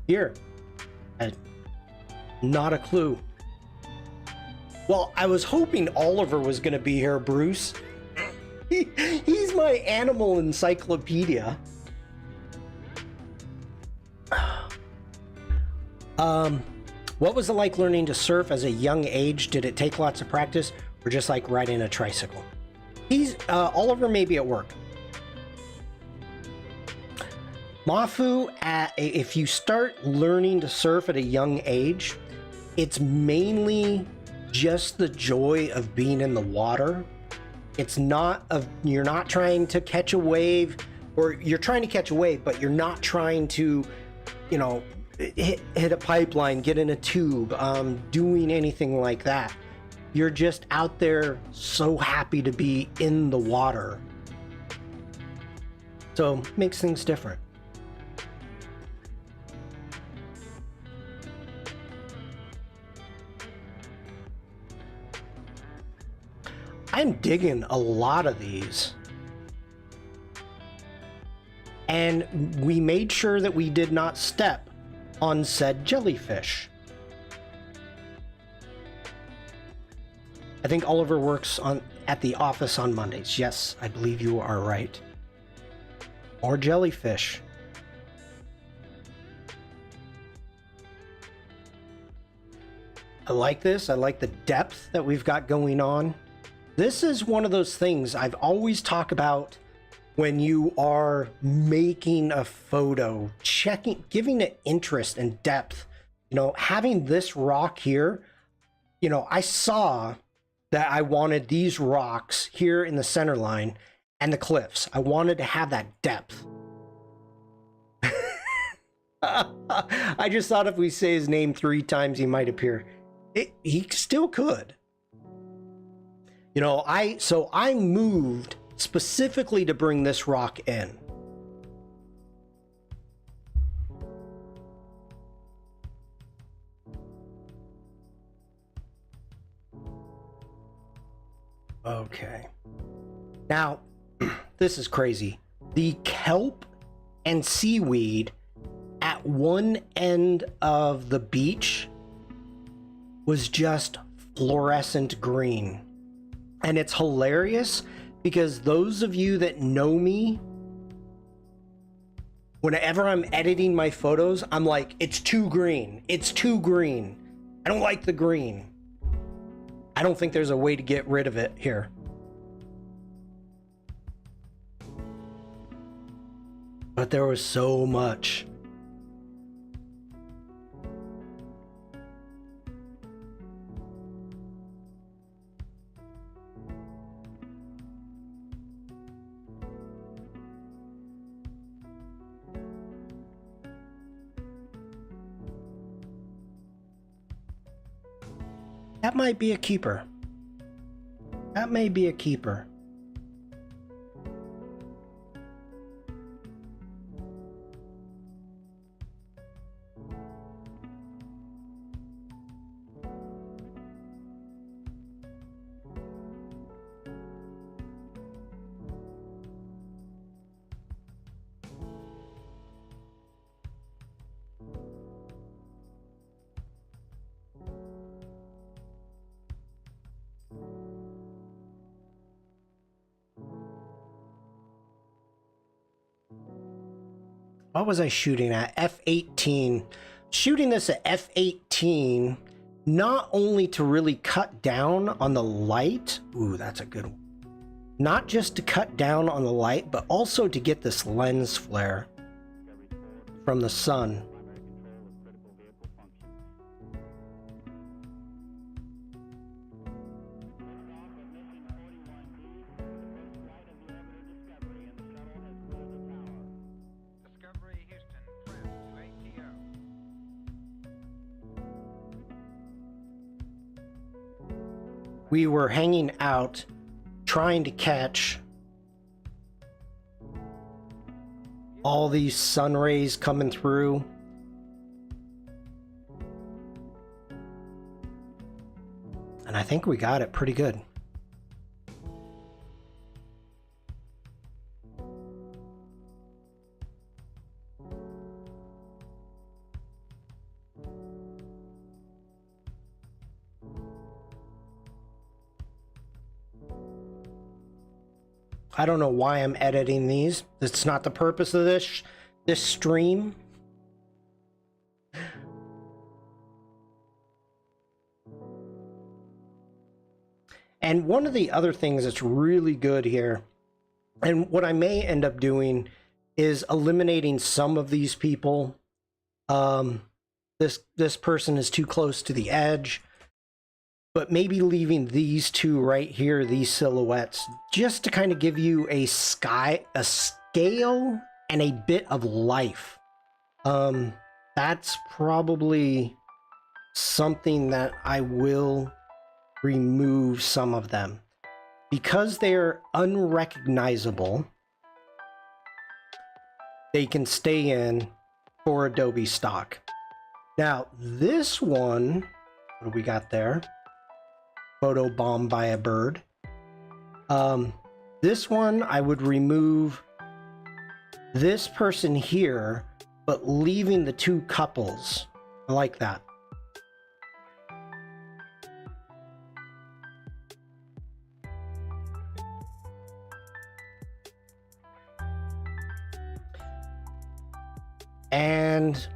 Here, not a clue. Well, I was hoping Oliver was going to be here, Bruce. He's my animal encyclopedia. What was it like learning to surf as a young age? Did it take lots of practice, or just like riding a tricycle? Oliver may be at work. Mafu, if you start learning to surf at a young age, it's mainly just the joy of being in the water. It's not you're not trying to catch a wave, or you're trying to catch a wave, but you're not trying to, you know, hit a pipeline, get in a tube, doing anything like that. You're just out there so happy to be in the water. So makes things different. I'm digging a lot of these. And we made sure that we did not step on said jellyfish. I think Oliver works at the office on Mondays. Yes, I believe you are right. More jellyfish. I like this. I like the depth that we've got going on. This is one of those things I've always talked about when you are making a photo, giving it interest and depth. You know, having this rock here, you know, I saw that I wanted these rocks here in the center line and the cliffs. I wanted to have that depth. I just thought if we say his name 3 times, he might appear. He still could. You know, I moved specifically to bring this rock in. Okay. Now, this is crazy. The kelp and seaweed at one end of the beach was just fluorescent green. And it's hilarious because those of you that know me, whenever I'm editing my photos, I'm like, it's too green. It's too green. I don't like the green. I don't think there's a way to get rid of it here. But there was so much. That might be a keeper. That may be a keeper. What was I shooting at? F18. shooting this at f/18, not only to really cut down on the light. Ooh, that's a good one. Not just to cut down on the light, but also to get this lens flare from the sun. We were hanging out trying to catch all these sun rays coming through. And I think we got it pretty good. I don't know why I'm editing these. It's not the purpose of this stream. And one of the other things that's really good here, and what I may end up doing, is eliminating some of these people. This person is too close to the edge. But maybe leaving these two right here, these silhouettes, just to kind of give you a scale and a bit of life. That's probably something that I will remove some of them. Because they're unrecognizable, they can stay in for Adobe stock. Now, this one, what do we got there? Photo bombed by a bird. This one, I would remove this person here, but leaving the two couples. I like that. And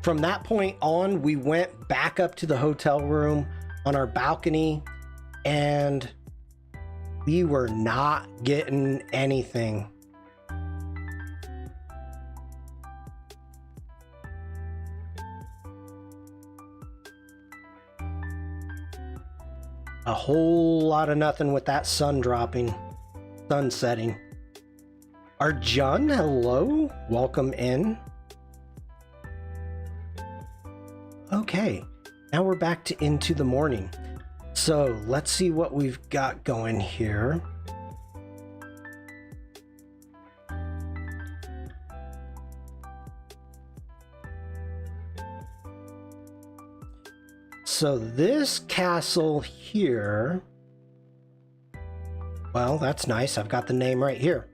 from that point on, we went back up to the hotel room on our balcony, and we were not getting anything. A whole lot of nothing with that sun dropping, sun setting. Arjun, hello, welcome in. Okay, now we're back to into the morning. So let's see what we've got going here. So this castle here, well, that's nice. I've got the name right here.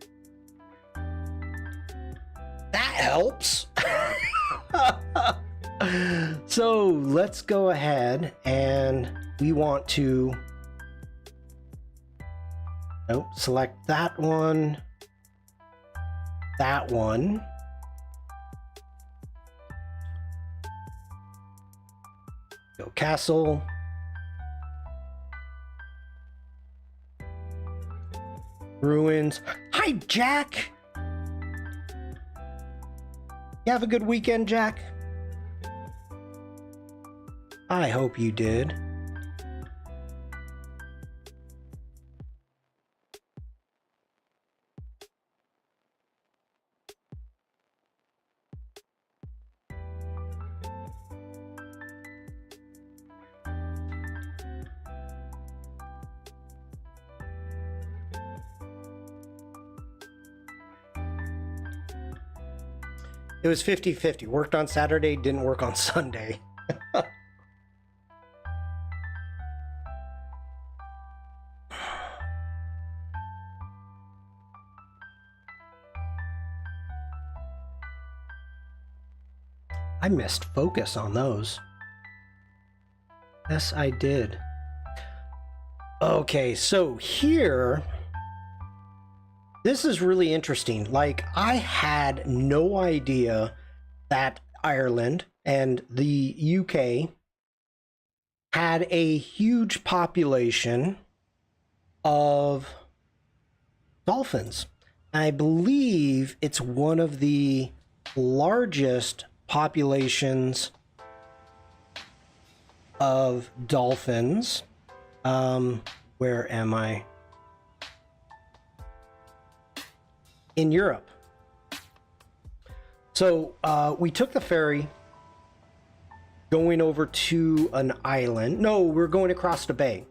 That helps. So let's go ahead and we want to select that one, that one. Go castle. Ruins. Hi, Jack. You have a good weekend, Jack? I hope you did. It was 50-50. Worked on Saturday, didn't work on Sunday. I missed focus on those. Yes, I did. Okay, so here, this is really interesting. Like, I had no idea that Ireland and the UK had a huge population of dolphins. I believe it's one of the largest populations of dolphins. Where am I? In Europe. So we took the ferry going over to an island. No, we're going across the bay.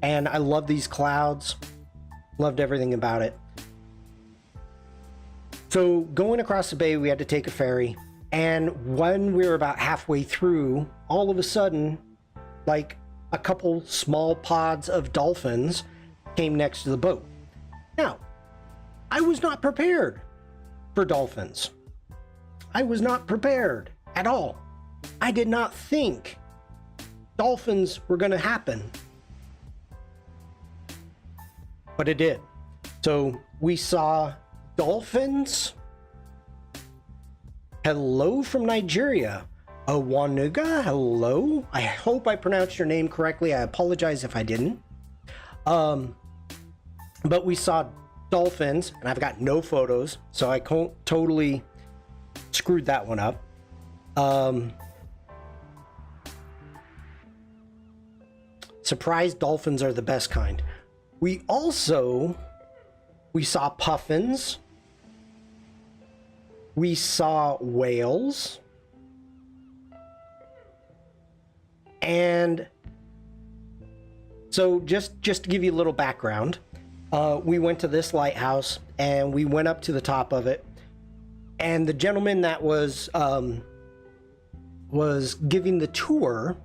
And I love these clouds. Loved everything about it. So going across the bay, we had to take a ferry. And when we were about halfway through, all of a sudden, like a couple small pods of dolphins came next to the boat. Now, I was not prepared for dolphins. I was not prepared at all. I did not think dolphins were going to happen. But it did. So we saw dolphins. Hello from Nigeria. Awanuga, hello. I hope I pronounced your name correctly. I apologize if I didn't. But we saw dolphins, and I've got no photos, so I totally screwed that one up. Surprise dolphins are the best kind. We saw puffins. We saw whales. And so just to give you a little background, we went to this lighthouse and we went up to the top of it. And the gentleman that was giving the tour,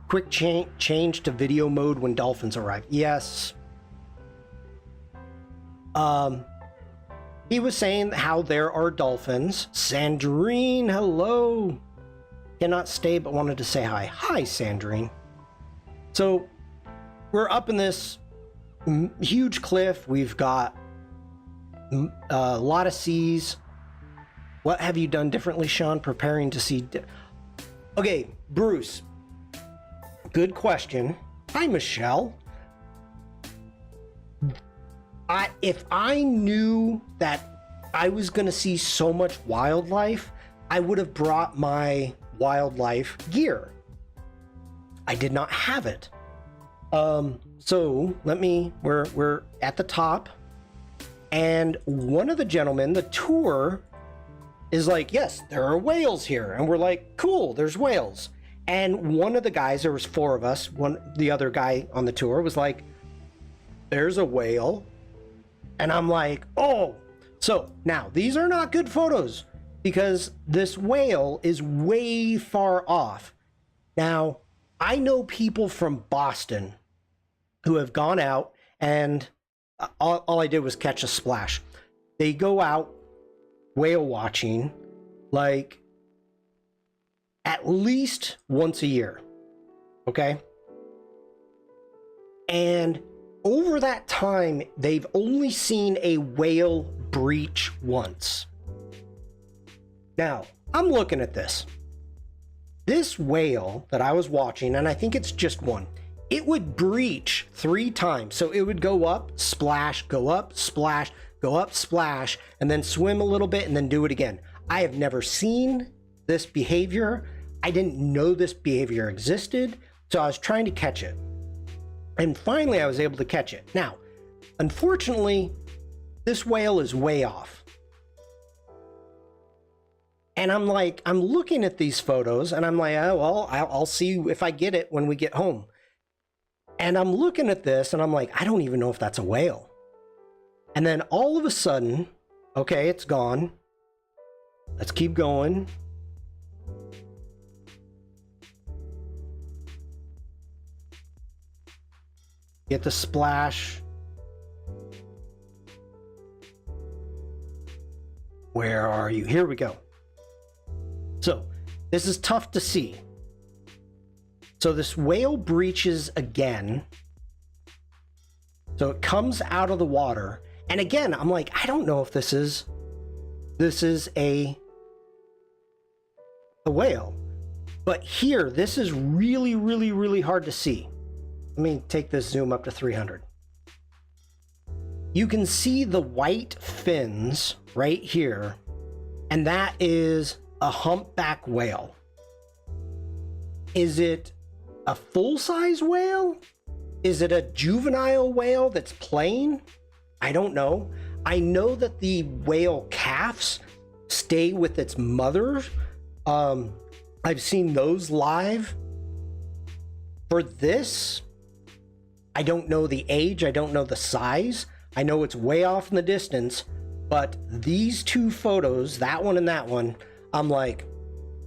quick change to video mode when dolphins arrive. Yes. He was saying how there are dolphins. Sandrine, hello. Cannot stay, but wanted to say hi. Hi, Sandrine. So we're up in this huge cliff. We've got a lot of seas. What have you done differently, Shawn, preparing to see? Okay, Bruce. Good question. Hi, Michelle. If I knew that I was going to see so much wildlife, I would have brought my wildlife gear. I did not have it. So we're at the top, and one of the gentlemen, the tour, is like, yes, there are whales here. And we're like, cool, there's whales. And one of the guys, there was four of us, the other guy on the tour was like, there's a whale. And I'm like, oh. So now these are not good photos because this whale is way far off. Now, I know people from Boston who have gone out, and all I did was catch a splash. They go out whale watching like at least once a year. Okay? And over that time, they've only seen a whale breach once. Now, I'm looking at this. This whale that I was watching, and I think it's just one, it would breach 3 times. So it would go up, splash, go up, splash, go up, splash, and then swim a little bit and then do it again. I have never seen this behavior. I didn't know this behavior existed, so I was trying to catch it. And finally, I was able to catch it. Now, unfortunately, this whale is way off. And I'm like, I'm looking at these photos and I'm like, oh, well, I'll see if I get it when we get home. And I'm looking at this and I'm like, I don't even know if that's a whale. And then all of a sudden, okay, it's gone. Let's keep going. Get the splash. Where are you? Here we go. So this is tough to see. So this whale breaches again. So it comes out of the water. And again, I'm like, I don't know if this is a the whale. But here, this is really, really, really hard to see. Let me take this zoom up to 300. You can see the white fins right here, and that is a humpback whale. Is it a full-size whale? Is it a juvenile whale that's playing? I don't know. I know that the whale calves stay with its mother. I've seen those live. For this, I don't know the age, I don't know the size. I know it's way off in the distance, but these two photos, that one and that one, I'm like,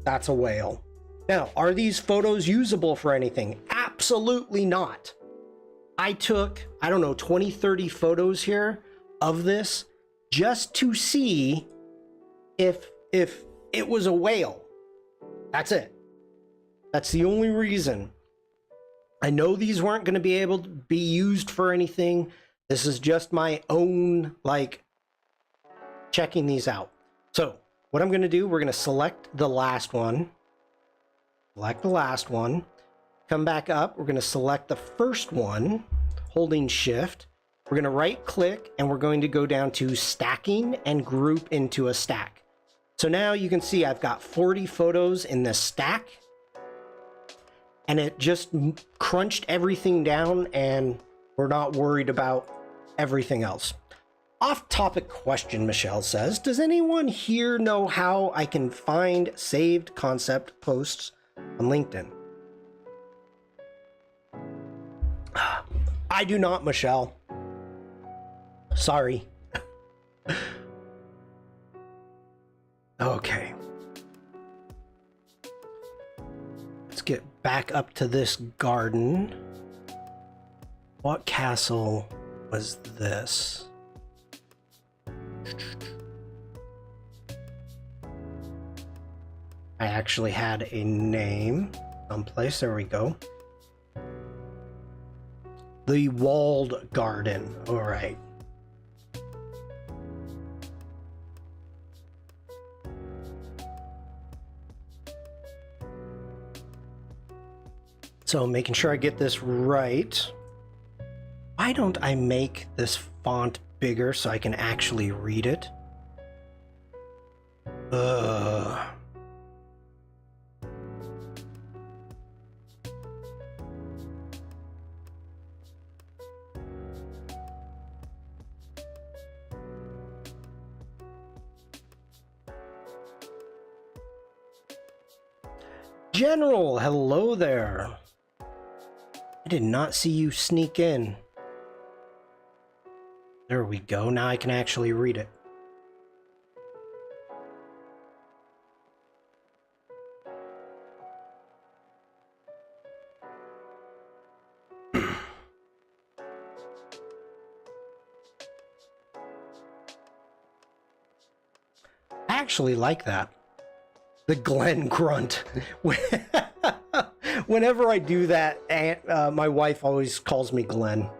that's a whale. Now, are these photos usable for anything? Absolutely not. I took, I don't know, 20, 30 photos here of this just to see if it was a whale. That's it. That's the only reason. I know these weren't going to be able to be used for anything. This is just my own, like, checking these out. So what I'm going to do, we're going to select the last one. Select the last one. Come back up. We're going to select the first one, holding shift. We're going to right click and we're going to go down to stacking and group into a stack. So now you can see I've got 40 photos in this stack, and it just crunched everything down and we're not worried about everything else. Off-topic question, Michelle says, does anyone here know how I can find saved concept posts on LinkedIn? I do not, Michelle. Sorry. Okay. Let's get back up to this garden. What castle was this? I actually had a name someplace. There we go. The walled garden. All right. So making sure I get this right. Why don't I make this font bigger so I can actually read it? General, hello there. I did not see you sneak in. There we go. Now I can actually read it. I actually like that. The Glenn grunt. Whenever I do that, my wife always calls me Glenn.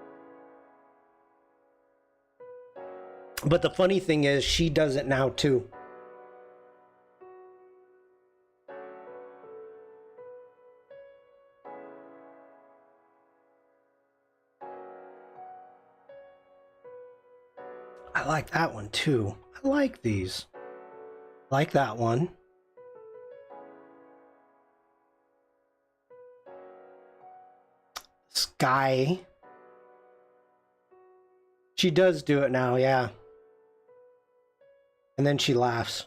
But the funny thing is, she does it now too. I like that one too. I like these. I like that one. Sky. She does do it now, yeah. And then she laughs.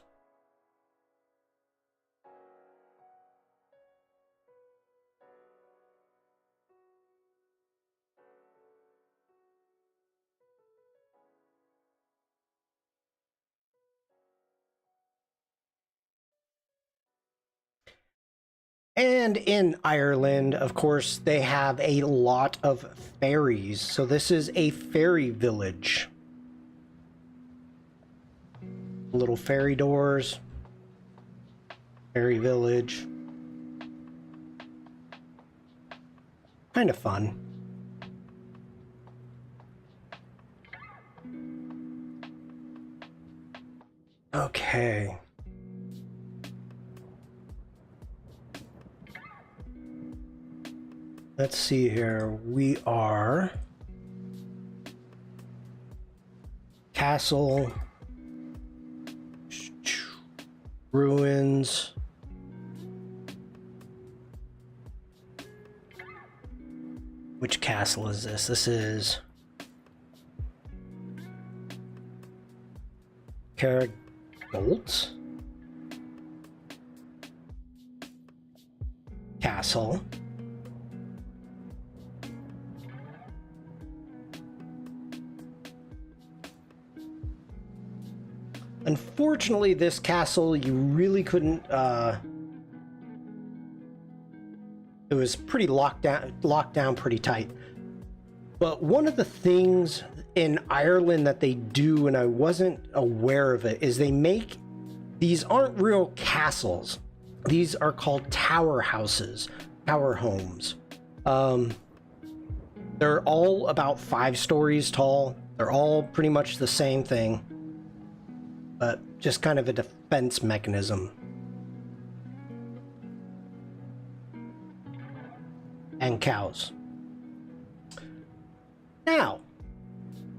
And in Ireland, of course, they have a lot of fairies. So this is a fairy village. Little fairy doors. Fairy village. Kind of fun. Okay. Let's see here. We are castle, ruins. Which castle is this? This is Caragoltz Castle. Unfortunately, this castle, you really couldn't, it was pretty locked down pretty tight. But one of the things in Ireland that they do, and I wasn't aware of it, is they make, these aren't real castles. These are called tower houses, tower homes. They're all about 5 stories tall. They're all pretty much the same thing, but just kind of a defense mechanism. And cows. Now,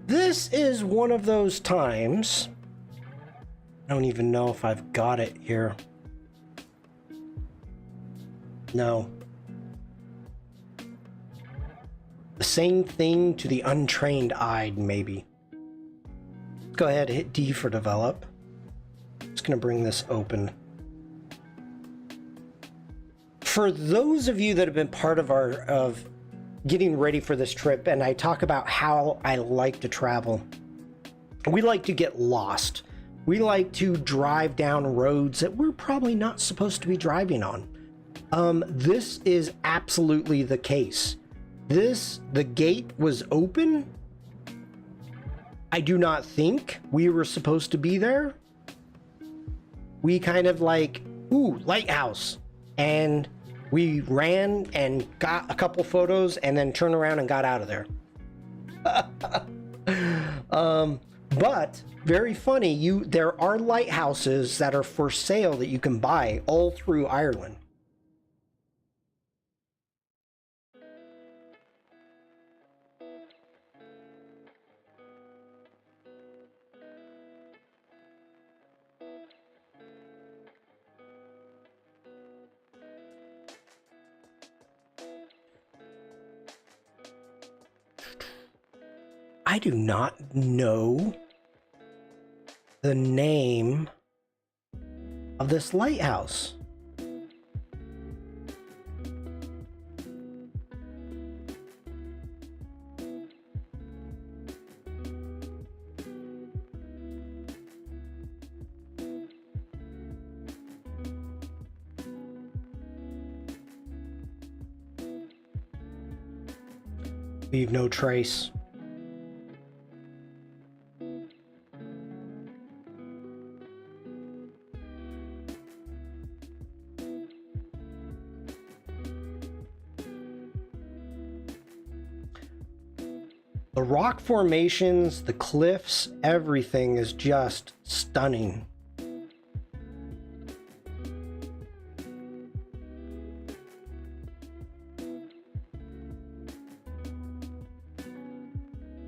this is one of those times, I don't even know if I've got it here. No. The same thing to the untrained eye, maybe. Go ahead, hit D for develop. Just gonna bring this open. For those of you that have been part of getting ready for this trip, and I talk about how I like to travel, we like to get lost. We like to drive down roads that we're probably not supposed to be driving on. This is absolutely the case. The gate was open. I do not think we were supposed to be there. We kind of like, ooh, lighthouse. And we ran and got a couple photos and then turned around and got out of there. But very funny, there are lighthouses that are for sale that you can buy all through Ireland. I do not know the name of this lighthouse. Leave no trace. The rock formations, the cliffs, everything is just stunning.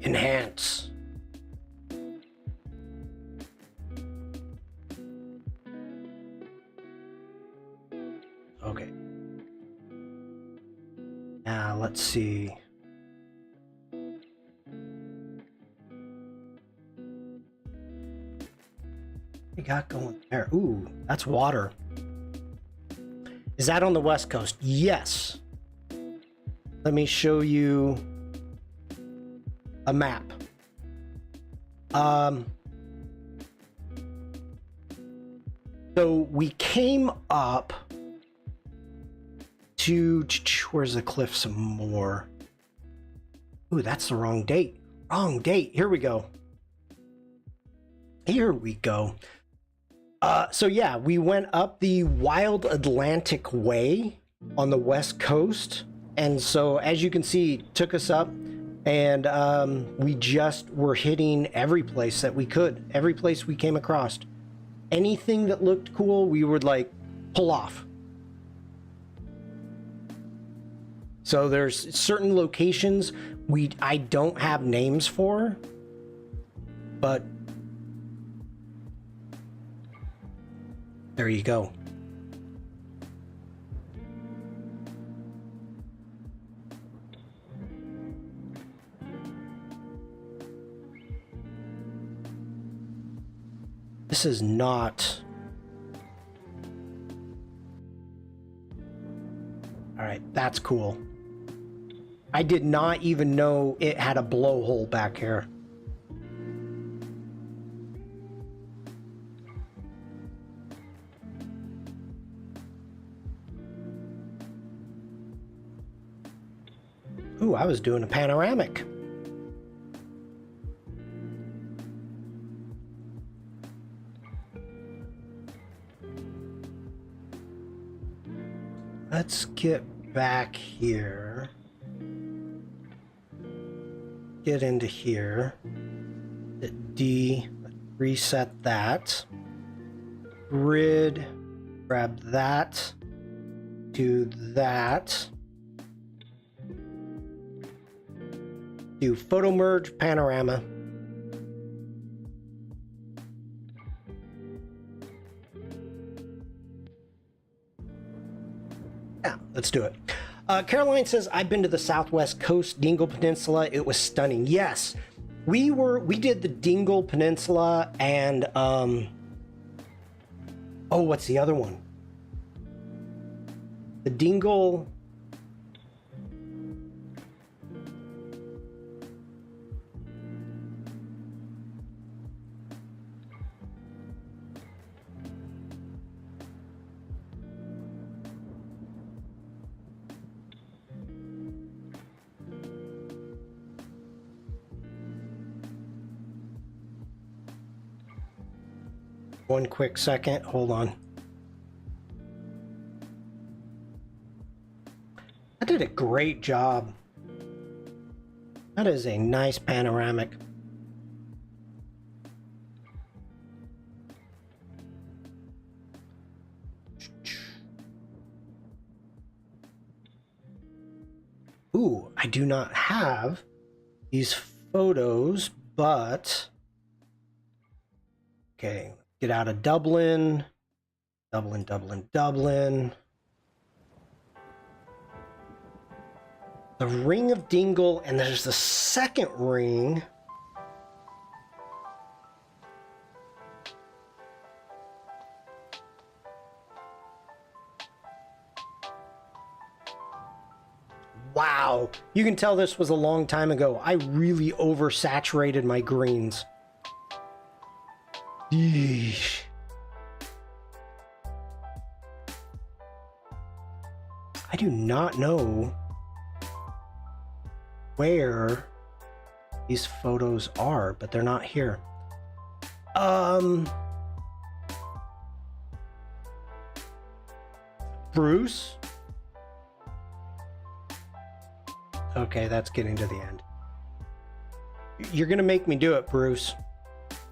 Enhance. Okay. Now let's see. You got going there? Ooh, that's water. Is that on the West Coast? Yes. Let me show you a map. So we came up to, where's the cliff some more? Ooh, that's the wrong date. Wrong date. Here we go. Here we go. So yeah, we went up the Wild Atlantic Way on the West Coast. And so as you can see, it took us up and we just were hitting every place that we could, every place we came across. Anything that looked cool, we would like pull off. So there's certain locations I don't have names for, but there you go. This is not... All right, that's cool. I did not even know it had a blowhole back here. Ooh, I was doing a panoramic. Let's get back here. Get into here. Hit D, reset that. Grid, grab that. Do that. Do photo merge panorama. Yeah, let's do it. Caroline says, I've been to the Southwest Coast Dingle Peninsula. It was stunning. Yes, we did the Dingle Peninsula and, oh, what's the other one? The Dingle... One quick second, hold on. I did a great job. That is a nice panoramic. Ooh, I do not have these photos, but... Okay, get out of Dublin. Dublin. The Ring of Dingle, and there's the second ring. Wow, you can tell this was a long time ago. I really oversaturated my greens. Yeesh. I do not know where these photos are, but they're not here. Bruce? Okay, that's getting to the end. You're gonna make me do it, Bruce.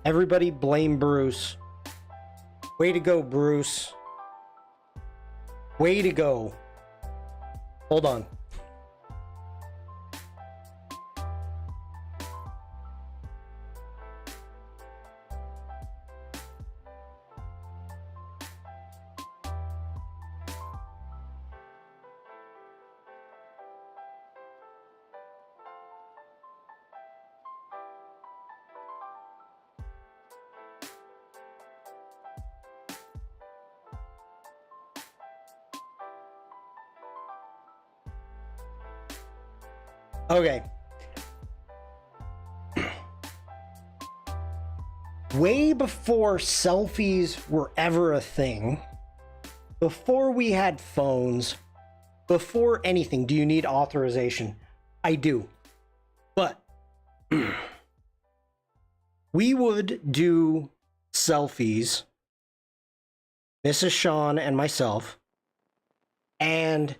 Everybody blame Bruce. Way to go, Bruce. Way to go. Hold on. Okay. Way before selfies were ever a thing, before we had phones, before anything, do you need authorization? I do. But we would do selfies, Mrs. Shawn and myself, and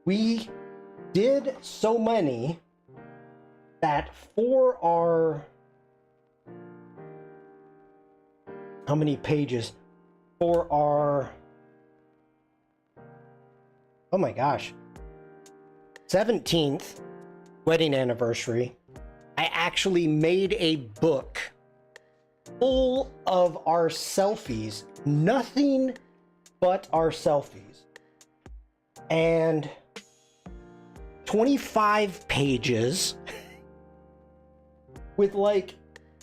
we did so many that for our, how many pages? For our, oh my gosh, 17th wedding anniversary, I actually made a book full of our selfies, nothing but our selfies, and 25 pages with like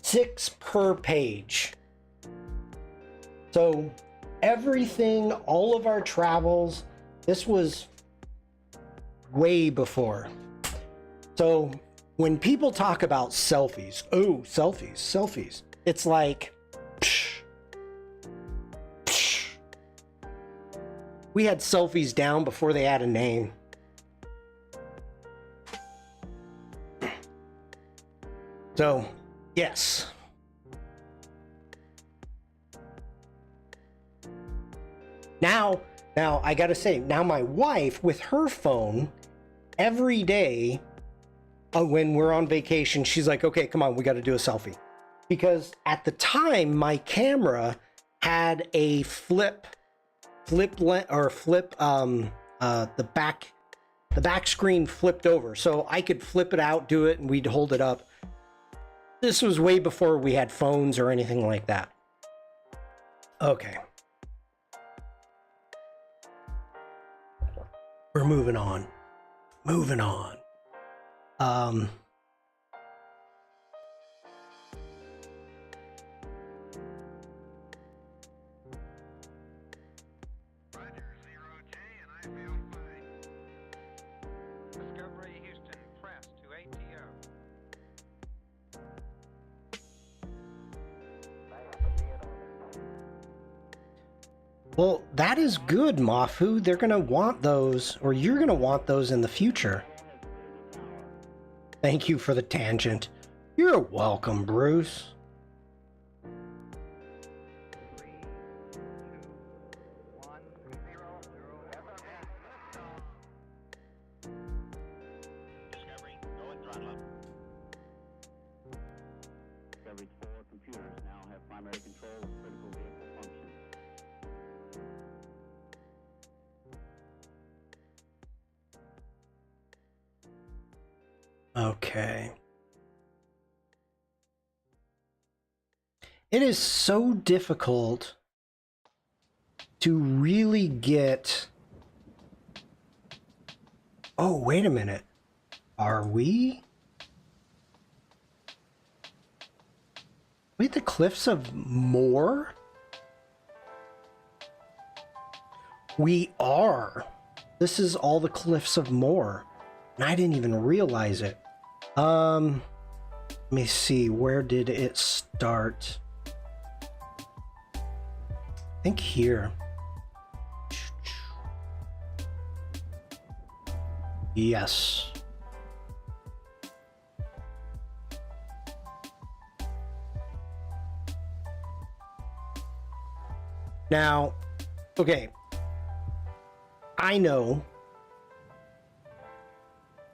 6 per page. So everything, all of our travels, this was way before. So when people talk about selfies, oh, selfies, it's like, psh, psh. We had selfies down before they had a name. So, yes. Now I gotta say, now my wife, with her phone, every day when we're on vacation, she's like, okay, come on, we gotta do a selfie. Because at the time, my camera had a the back screen flipped over. So I could flip it out, do it, and we'd hold it up. This was way before we had phones or anything like that. Okay. We're moving on. Discovery Houston, press to ATO. Well, that is good, Mafu. They're gonna want those, or you're gonna want those in the future. Thank you for the tangent. You're welcome, Bruce. Discovery, go and throttle up. Discovery's 4 computers now have primary control of critical vehicle functions. Okay. It is so difficult to really get... Oh, wait a minute. Are we? Wait, the Cliffs of Moher? We are. This is all the Cliffs of Moher. And I didn't even realize it. Let me see. Where did it start? I think here. Yes. Now, okay. I know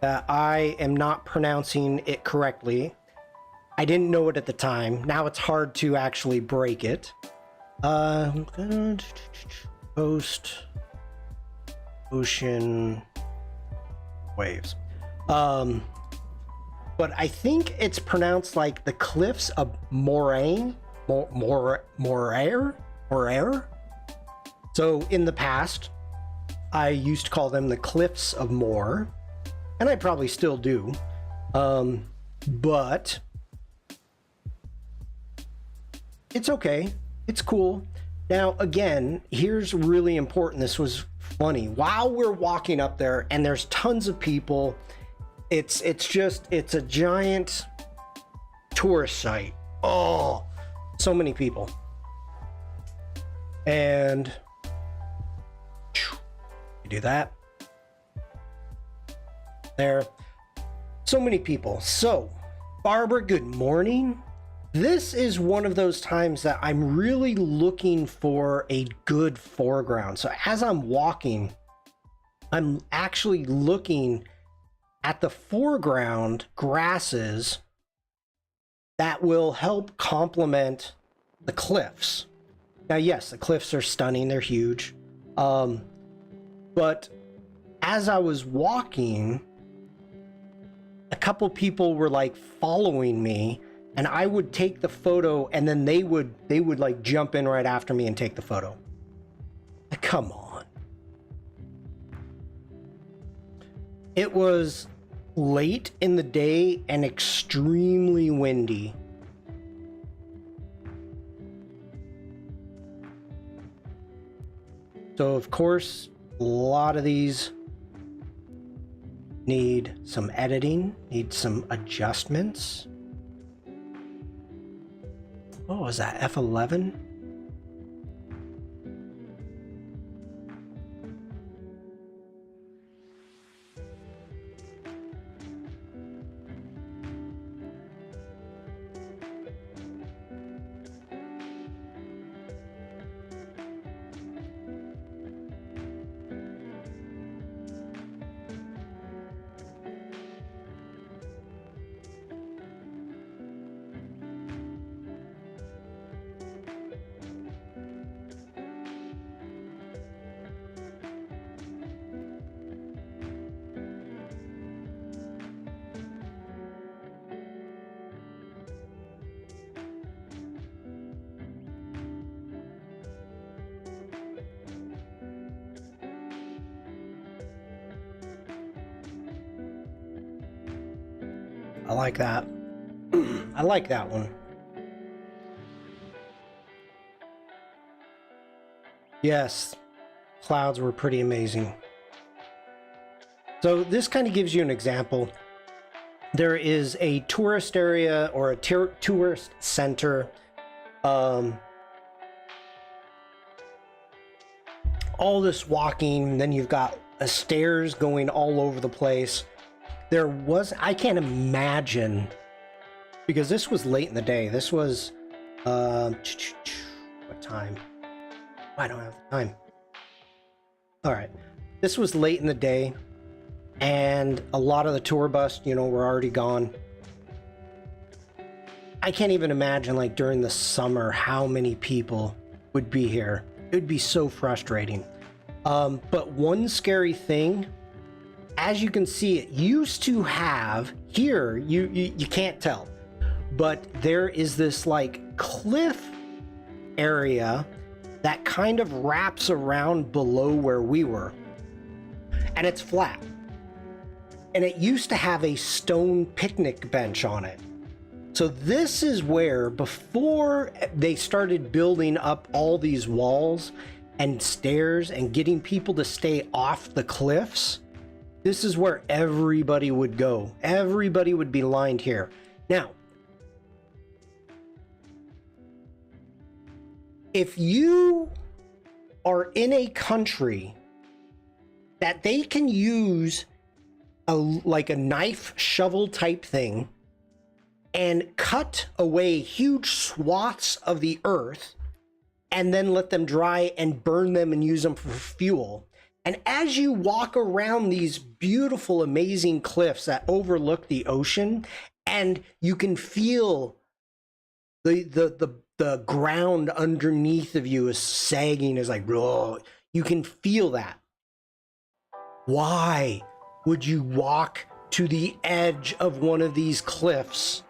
that I am not pronouncing it correctly. I didn't know it at the time. Now it's hard to actually break it. Post ocean waves. But I think it's pronounced like the Cliffs of Moher. So in the past, I used to call them the Cliffs of Moher, and I probably still do. But it's okay. It's cool. Now, again, here's really important. This was funny. While we're walking up there, and there's tons of people, it's a giant tourist site. Oh, so many people. And you do that. There. So many people. So, Barbara, good morning. This is one of those times that I'm really looking for a good foreground. So as I'm walking, I'm actually looking at the foreground grasses that will help complement the cliffs. Now, yes, the cliffs are stunning. They're huge. But as I was walking, a couple people were like following me, and I would take the photo, and then they would like jump in right after me and take the photo. Come on. It was late in the day and extremely windy. So of course, a lot of these need some editing, need some adjustments. Oh, is that F11? I like that. I like that one. Yes, clouds were pretty amazing. So this kind of gives you an example. There is a tourist area or a tourist center. All this walking, then you've got stairs going all over the place. There was, I can't imagine, because this was late in the day. This was, what time? I don't have the time. All right. This was late in the day, and a lot of the tour bus, you know, were already gone. I can't even imagine, like, during the summer, how many people would be here. It would be so frustrating. But one scary thing, as you can see, it used to have here, you can't tell, but there is this like cliff area that kind of wraps around below where we were, and it's flat, and it used to have a stone picnic bench on it. So this is where, before they started building up all these walls and stairs and getting people to stay off the cliffs, this is where everybody would go. Everybody would be lined here. Now, if you are in a country that they can use like a knife shovel type thing and cut away huge swaths of the earth and then let them dry and burn them and use them for fuel. And as you walk around these beautiful, amazing cliffs that overlook the ocean, and you can feel the ground underneath of you is sagging, is like, oh, you can feel that. Why would you walk to the edge of one of these cliffs?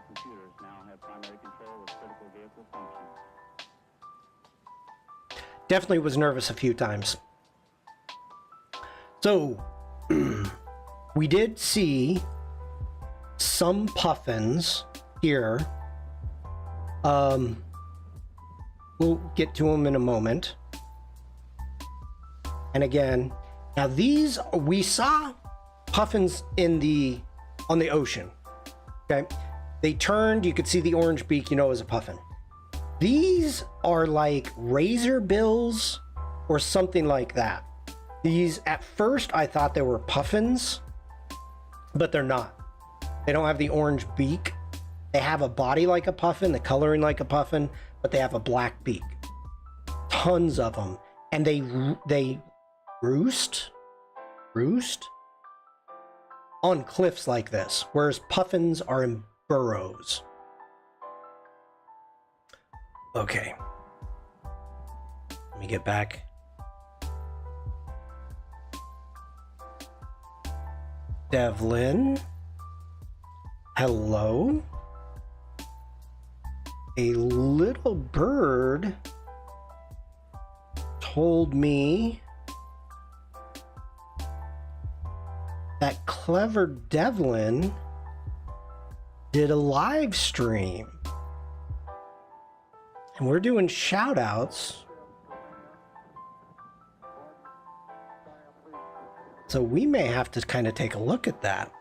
Computers now have primary control of critical vehicle functions. Definitely was nervous a few times. So, we did see some puffins here. We'll get to them in a moment. And again, now these, we saw puffins on the ocean. Okay, they turned, you could see the orange beak, you know it was a puffin. These are like razor bills or something like that. These, at first I thought they were puffins, but they're not. They don't have the orange beak. They have a body like a puffin, the coloring like a puffin, but they have a black beak. Tons of them. And they roost on cliffs like this, whereas puffins are in burrows. Okay. Let me get back. Devlin. Hello. A little bird told me that Clever Devlin did a live stream. And we're doing shout outs. So we may have to kind of take a look at that.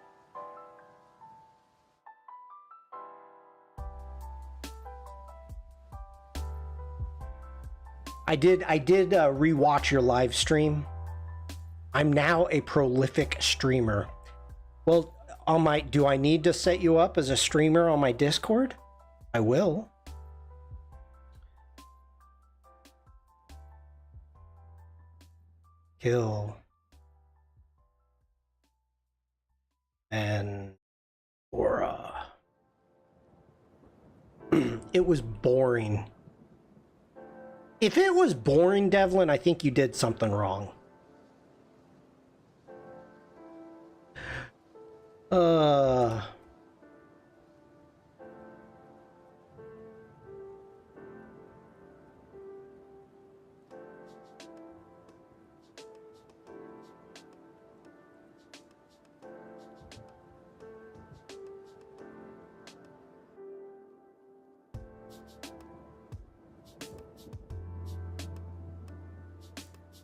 I did rewatch your live stream. I'm now a prolific streamer. Well, do I need to set you up as a streamer on my Discord? I will. Kill. And Aura. It was boring. If it was boring, Devlin, I think you did something wrong.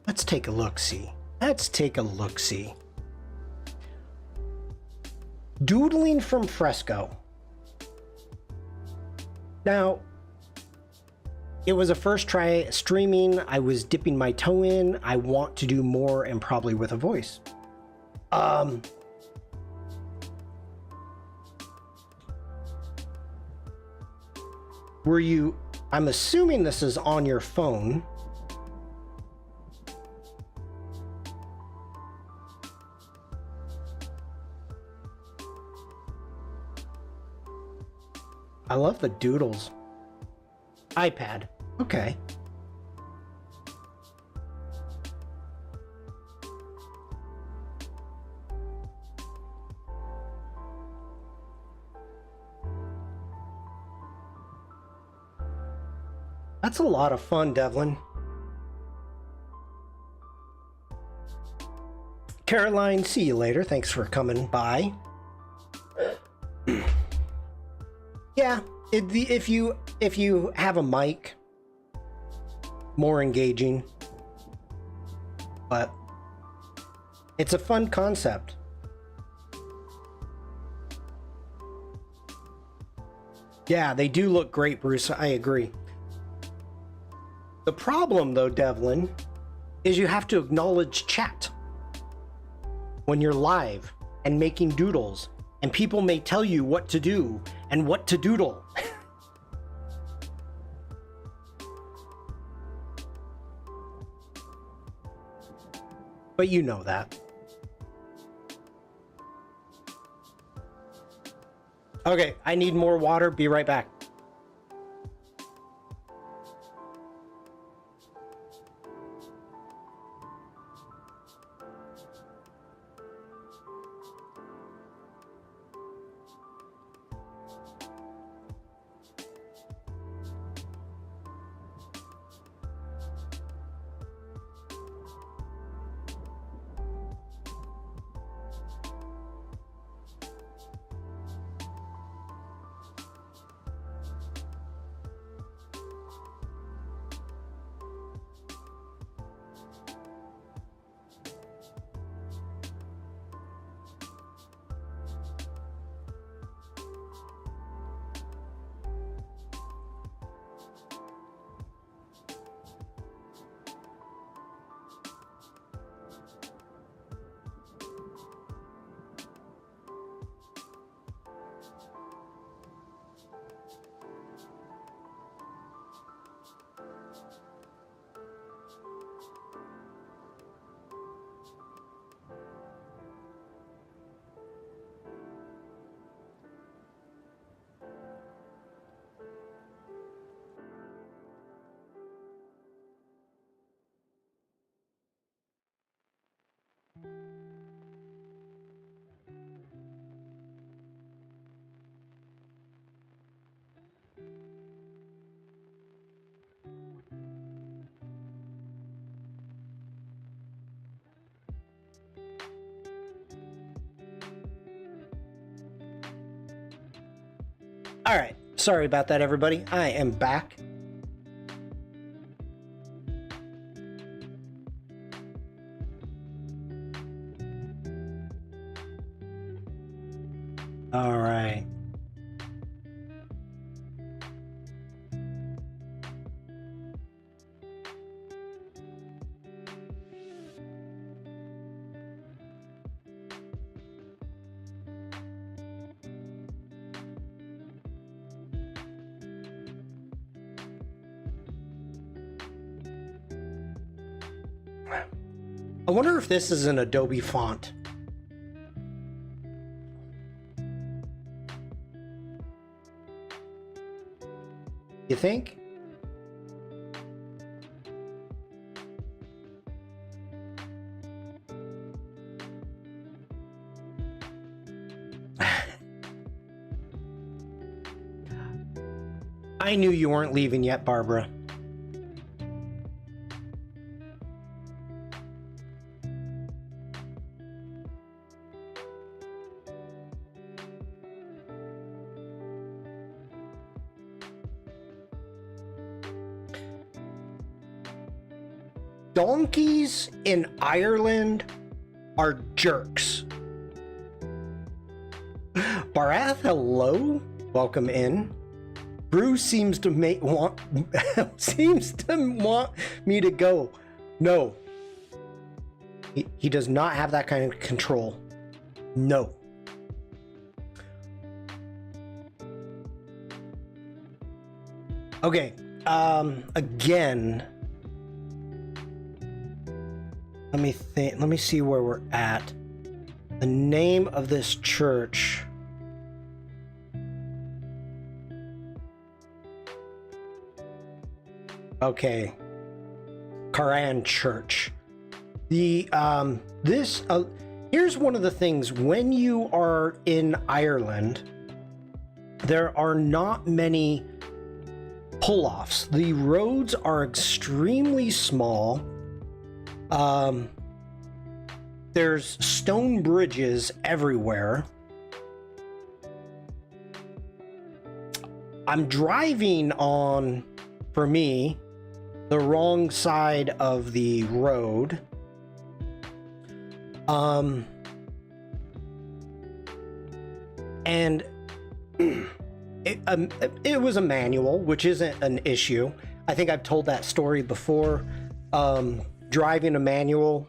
Let's take a look-see. Let's take a look-see. Doodling from Fresco. Now, it was a first try streaming. I was dipping my toe in. I want to do more and probably with a voice. Were you, I'm assuming this is on your phone. I love the doodles. iPad. Okay. That's a lot of fun, Devlin. Caroline, see you later. Thanks for coming by. Yeah, if you have a mic, more engaging, but it's a fun concept. Yeah, they do look great, Bruce. I agree. The problem, though, Devlin, is you have to acknowledge chat when you're live and making doodles, and people may tell you what to do and what to doodle. But you know that. Okay, I need more water. Be right back. All right. Sorry about that, everybody. I am back. All right. I wonder if this is an Adobe font. You think? I knew you weren't leaving yet, Barbara. Donkeys in Ireland are jerks. Barath, hello, welcome in. Bruce seems to want me to go. No, he does not have that kind of control. No. Okay. Again. Let me think. Let me see where we're at. The name of this church. Okay. Karan Church. The here's one of the things when you are in Ireland, there are not many pull-offs. The roads are extremely small. There's stone bridges everywhere. I'm driving on, for me, the wrong side of the road. And it was a manual, which isn't an issue. I think I've told that story before. Driving a manual,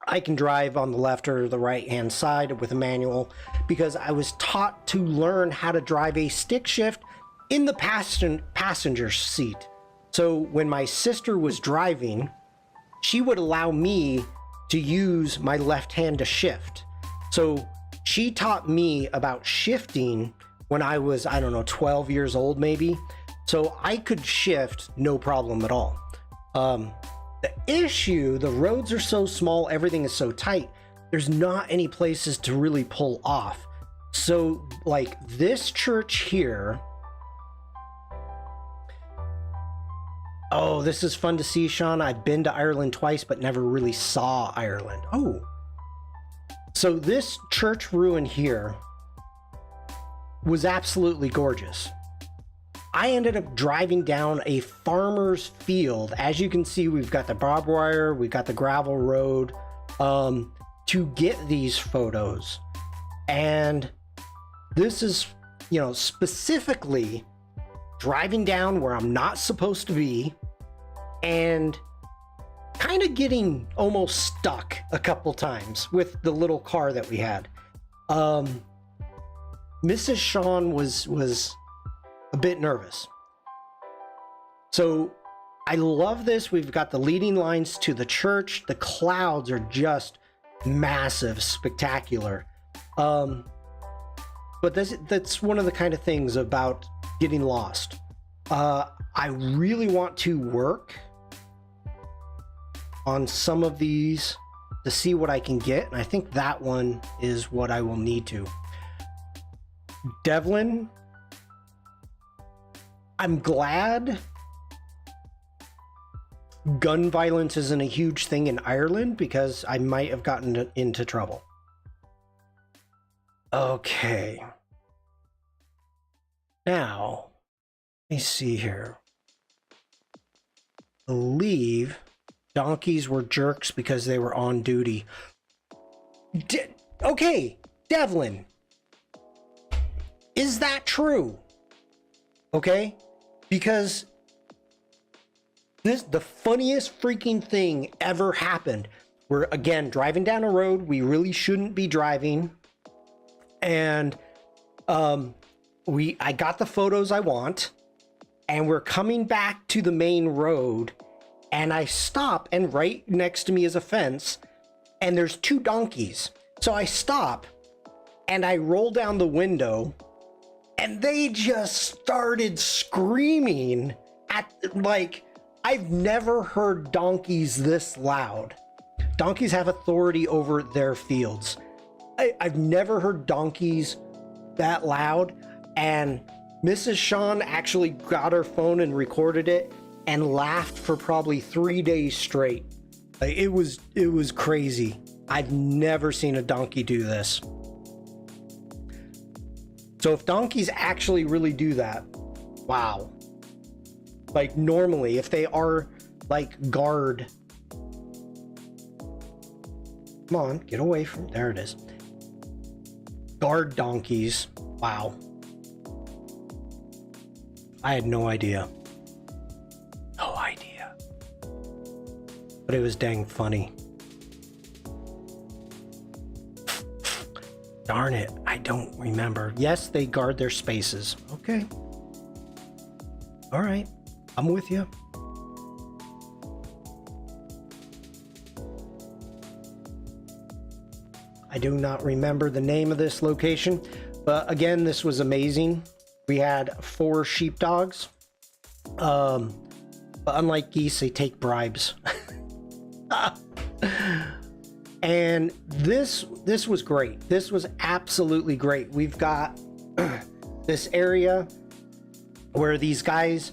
I can drive on the left or the right hand side with a manual because I was taught to learn how to drive a stick shift in the passenger seat. So when my sister was driving, she would allow me to use my left hand to shift. So she taught me about shifting when I was, I don't know, 12 years old maybe. So I could shift no problem at all. The issue, the roads are so small, everything is so tight, there's not any places to really pull off. So like this church here, oh, this is fun to see, Shawn. I've been to Ireland twice, but never really saw Ireland. Oh, so this church ruin here was absolutely gorgeous. I ended up driving down a farmer's field. As you can see, we've got the barbed wire, we've got the gravel road, to get these photos. And this is, you know, specifically driving down where I'm not supposed to be and kind of getting almost stuck a couple times with the little car that we had. Mrs. Shawn was a bit nervous. So I love this. We've got the leading lines to the church. The clouds are just massive, spectacular. But that's one of the kind of things about getting lost. I really want to work on some of these to see what I can get. And I think that one is what I will need to. Devlin, I'm glad gun violence isn't a huge thing in Ireland because I might have gotten into trouble. Okay. Now, let me see here. I believe donkeys were jerks because they were on duty. Okay, Devlin. Is that true? Okay? Because the funniest freaking thing ever happened. We're, again, driving down a road we really shouldn't be driving. And I got the photos I want. And we're coming back to the main road. And I stop, and right next to me is a fence. And there's 2 donkeys. So I stop, and I roll down the window. And they just started screaming at, like, I've never heard donkeys this loud. Donkeys have authority over their fields. I've never heard donkeys that loud. And Mrs. Shawn actually got her phone and recorded it and laughed for probably 3 days straight. It was crazy. I've never seen a donkey do this. So if donkeys actually really do that, wow. Like normally, if they are like guard. Come on, get away from, there it is. Guard donkeys, wow. I had no idea. No idea. But it was dang funny. Darn it, I don't remember. Yes, they guard their spaces. Okay. All right, I'm with you. I do not remember the name of this location, but again, this was amazing. We had 4 sheepdogs. But unlike geese, they take bribes. And this was great. This was absolutely great. We've got this area where these guys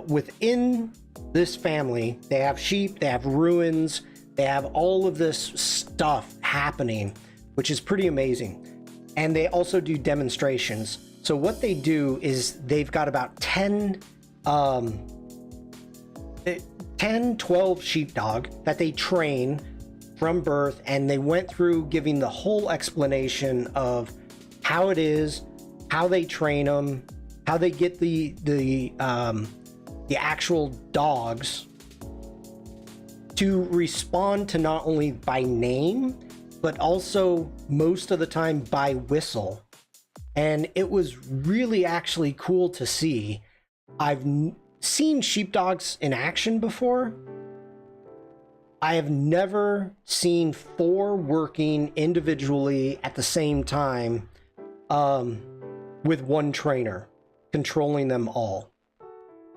within this family, they have sheep, they have ruins, they have all of this stuff happening, which is pretty amazing. And they also do demonstrations. So what they do is they've got about 10, 12 sheepdog that they train from birth, and they went through giving the whole explanation of how it is, how they train them, how they get the actual dogs to respond to not only by name, but also most of the time by whistle. And it was really actually cool to see. I've seen sheepdogs in action before. I have never seen 4 working individually at the same time with one trainer controlling them all.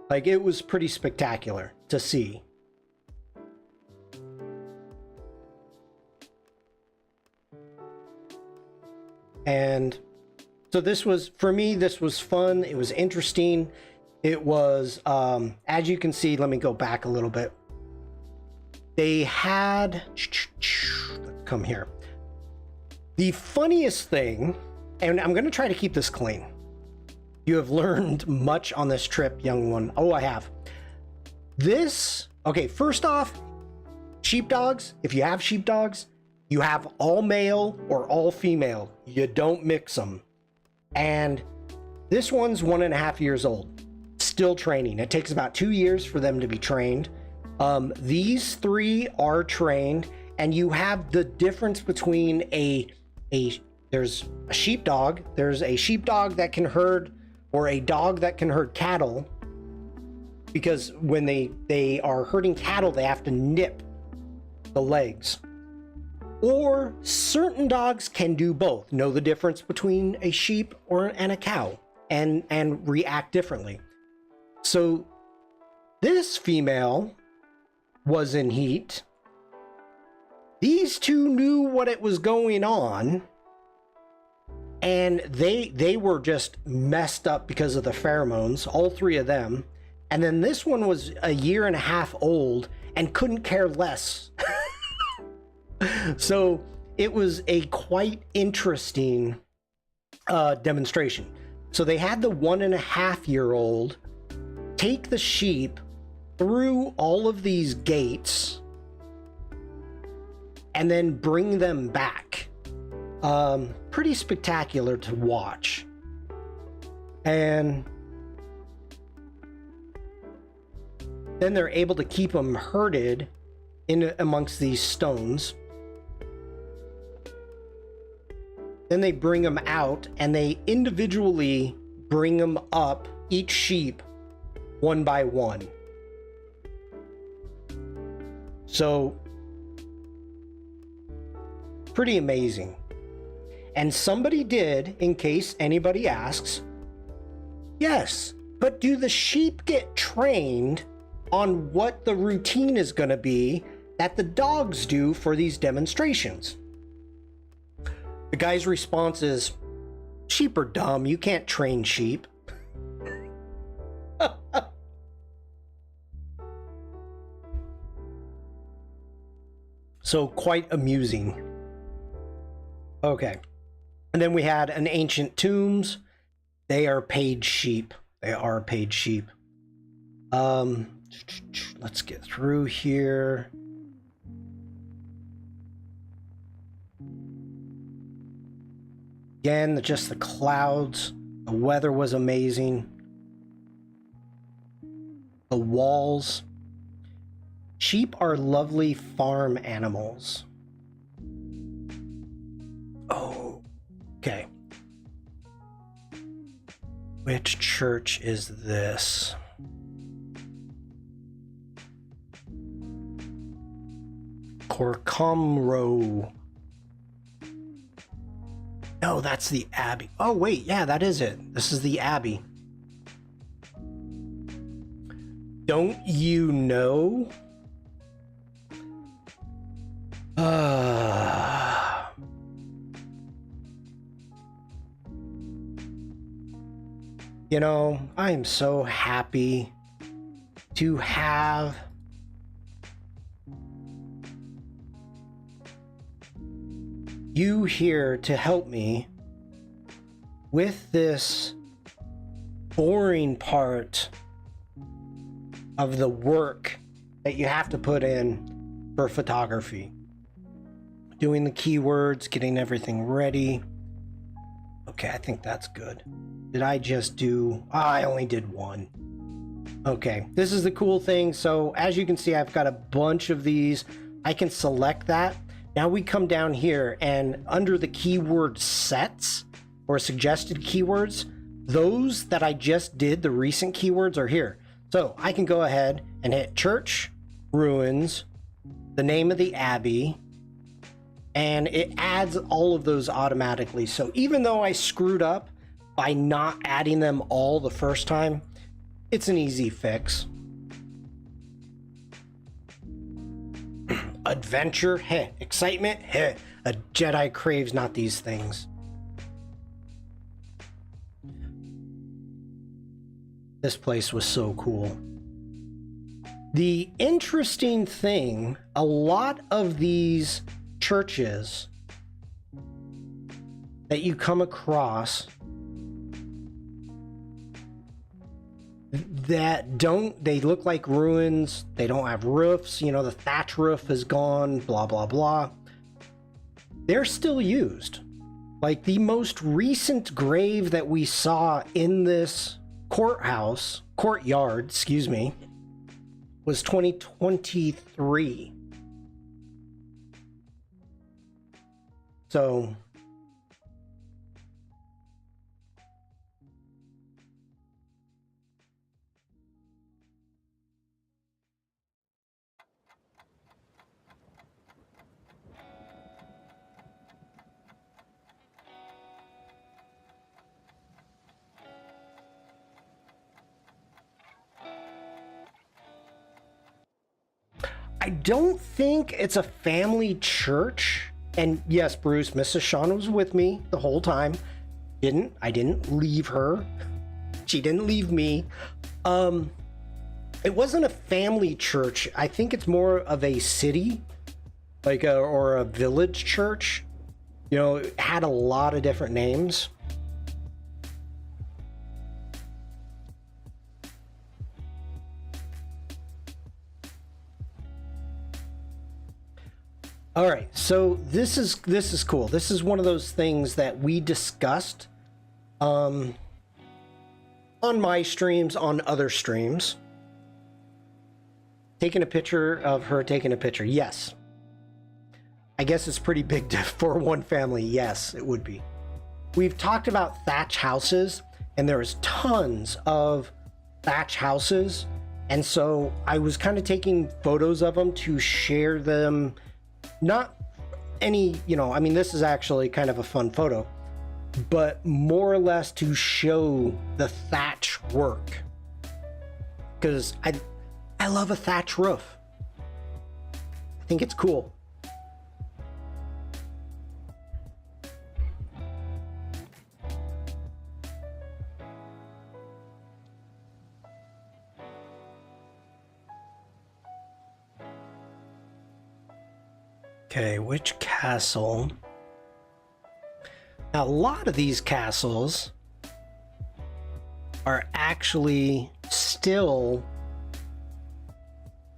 Like, it was pretty spectacular to see. And so this was, for me, this was fun. It was interesting. It was, as you can see, let me go back a little bit. They had, come here. The funniest thing, and I'm going to try to keep this clean. You have learned much on this trip, young one. Oh, I have. This, okay, first off, sheepdogs, if you have sheepdogs, you have all male or all female. You don't mix them. And this one's 1.5 years old, still training. It takes about 2 years for them to be trained. These 3 are trained, and you have the difference between there's a sheepdog, there's a sheepdog that can herd, or a dog that can herd cattle, because when they are herding cattle, they have to nip the legs. Or certain dogs can do both, know the difference between a sheep and a cow, and react differently. So this female was in heat. These 2 knew what it was going on, and they were just messed up because of the pheromones, all 3 of them. And then this one was 1.5 years old and couldn't care less. So it was a quite interesting demonstration. So they had the 1.5-year-old take the sheep through all of these gates and then bring them back. Pretty spectacular to watch. And then they're able to keep them herded in amongst these stones. Then they bring them out and they individually bring them up, each sheep, one by one. So, pretty amazing. And somebody did, in case anybody asks, yes, but do the sheep get trained on what the routine is going to be that the dogs do for these demonstrations? The guy's response is, sheep are dumb. You can't train sheep. So quite amusing. Okay. And then we had an ancient tombs. They are paid sheep. They are paid sheep. Let's get through here. Again, just the clouds. The weather was amazing. The walls. Sheep are lovely farm animals. Oh, okay. Which church is this? Corcomro. No, that's the Abbey. Oh, wait, yeah, that is it. This is the Abbey. Don't you know? You know, I'm so happy to have you here to help me with this boring part of the work that you have to put in for photography. Doing the keywords, getting everything ready. Okay, I think that's good. Did I just do... I only did one. Okay, this is the cool thing. So as you can see, I've got a bunch of these. I can select that. Now we come down here and under the keyword sets or suggested keywords, those that I just did, the recent keywords are here. So I can go ahead and hit church, ruins, the name of the abbey, and it adds all of those automatically. So even though I screwed up by not adding them all the first time, it's an easy fix. Adventure, heh. Excitement, heh. A Jedi craves not these things. This place was so cool. The interesting thing, a lot of these churches that you come across that they look like ruins, they don't have roofs, you know, the thatch roof is gone, blah, blah, blah. They're still used. Like the most recent grave that we saw in this courtyard, excuse me, was 2023. So I don't think it's a family church. And yes, Bruce, Mrs. Shawn was with me the whole time. I didn't leave her. She didn't leave me. It wasn't a family church. I think it's more of a city, or a village church. You know, it had a lot of different names. All right, so this is cool. This is one of those things that we discussed on my streams, on other streams. Taking a picture of her taking a picture. Yes. I guess it's pretty big for one family. Yes, it would be. We've talked about thatch houses, and there's tons of thatch houses. And so I was kind of taking photos of them to share them. Not any, I mean, this is actually kind of a fun photo, but more or less to show the thatch work. Because I love a thatch roof. I think it's cool. Okay, which castle? Now, a lot of these castles are actually still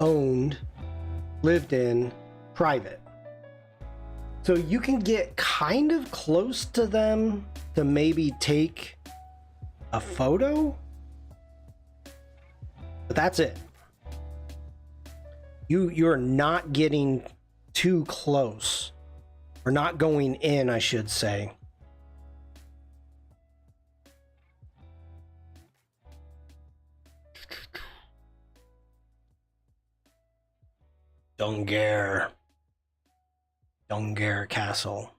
owned, lived in, private. So you can get kind of close to them to maybe take a photo, but that's it. You're not getting too close, or not going in, I should say. Dungar Castle.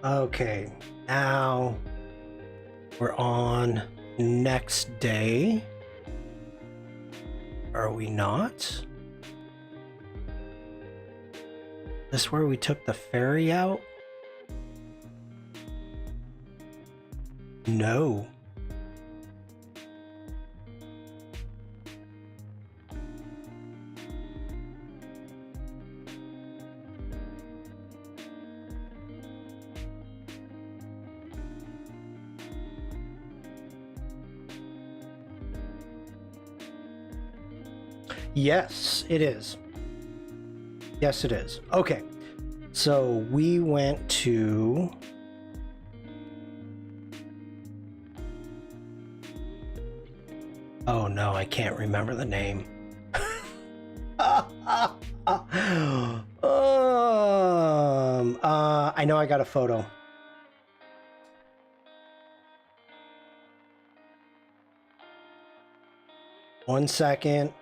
Okay, now we're on next day. Are we not? This where we took the ferry out? No. Yes, it is. Yes, it is. Okay. So we went to... Oh no, I can't remember the name. I know I got a photo. One second.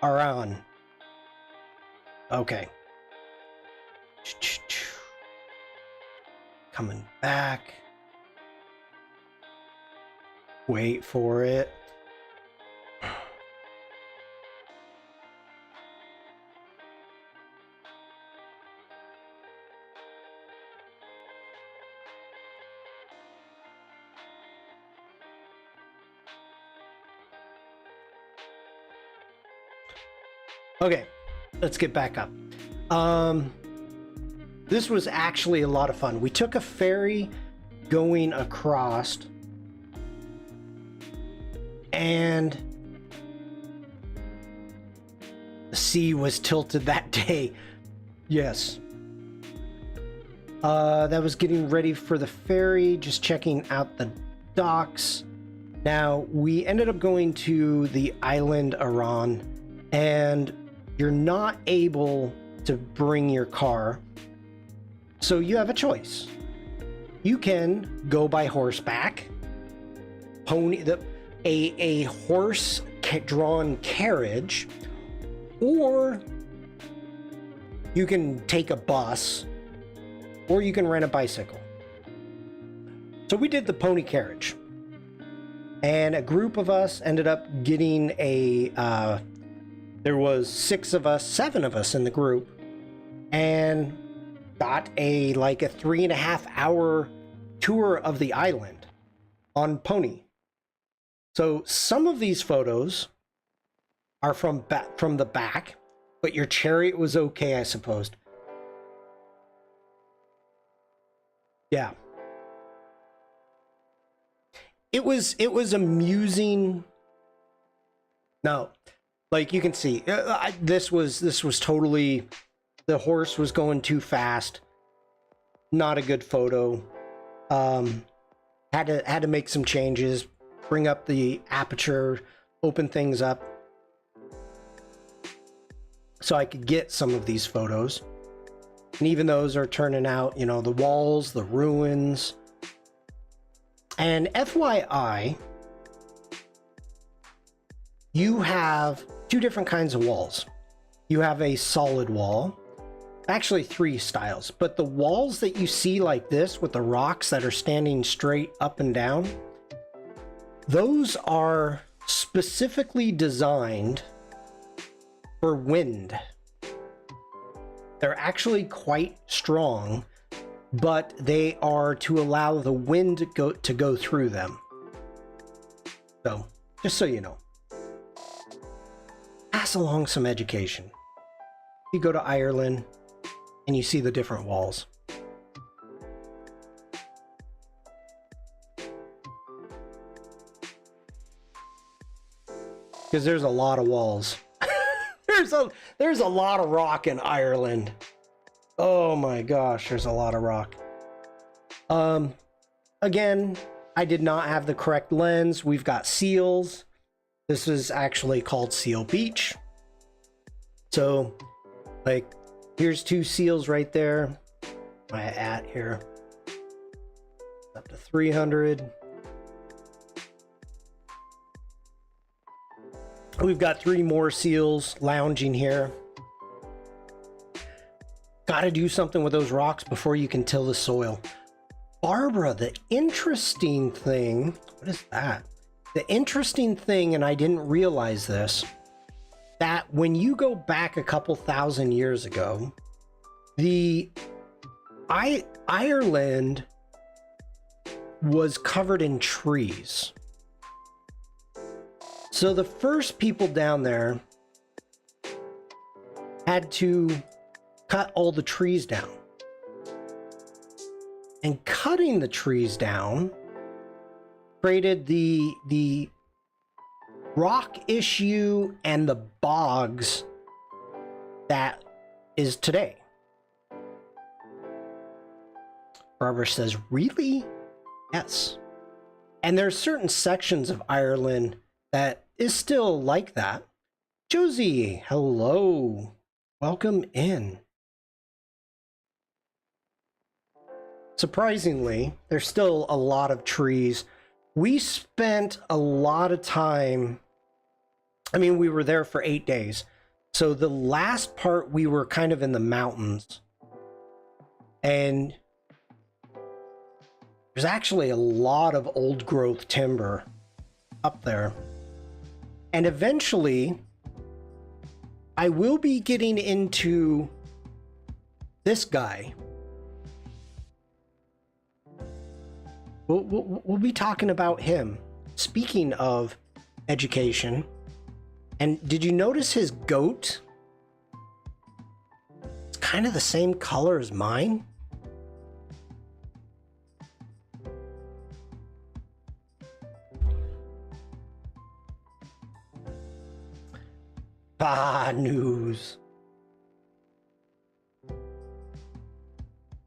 Around. Okay. Coming back. Wait for it. Okay, let's get back up. This was actually a lot of fun. We took a ferry going across, and the sea was tilted that day. Yes. That was getting ready for the ferry, just checking out the docks. Now, we ended up going to the island Iran, and you're not able to bring your car. So you have a choice. You can go by horseback, a horse-drawn carriage, or you can take a bus, or you can rent a bicycle. So we did the pony carriage. And a group of us ended up getting there was 7 of us in the group, and got a 3.5 hour tour of the island on pony. So some of these photos are from the back, but your chariot was okay, I suppose. Yeah. It was amusing. No, like you can see, this was totally, the horse was going too fast. Not a good photo. Had to make some changes, bring up the aperture, open things up, so I could get some of these photos. And even those are turning out, you know, the walls, the ruins. And FYI, you have 2 different kinds of walls. You have a solid wall, actually 3 styles, but the walls that you see like this with the rocks that are standing straight up and down, those are specifically designed for wind. They're actually quite strong, but they are to allow the wind to go through them. So, just so you know. Pass along some education. You go to Ireland and you see the different walls. Because there's a lot of walls. there's a lot of rock in Ireland. Oh my gosh, there's a lot of rock. Again, I did not have the correct lens. We've got seals. This is actually called Seal Beach. So, like, here's 2 seals right there. Am I at here? Up to 300. We've got 3 more seals lounging here. Got to do something with those rocks before you can till the soil. Barbara, the interesting thing, what is that? The interesting thing, and I didn't realize this, that when you go back a couple thousand years ago, Ireland was covered in trees. So the first people down there had to cut all the trees down. And cutting the trees down created the rock issue and the bogs that is today. Barbara says, really? Yes. And there's certain sections of Ireland that is still like that. Josie, hello. Welcome in. Surprisingly, there's still a lot of trees. We spent a lot of time, I mean, we were there for 8 days. So the last part, we were kind of in the mountains. And there's actually a lot of old growth timber up there. And eventually, I will be getting into this guy. We'll be talking about him. Speaking of education, and did you notice his goat? It's kind of the same color as mine. News.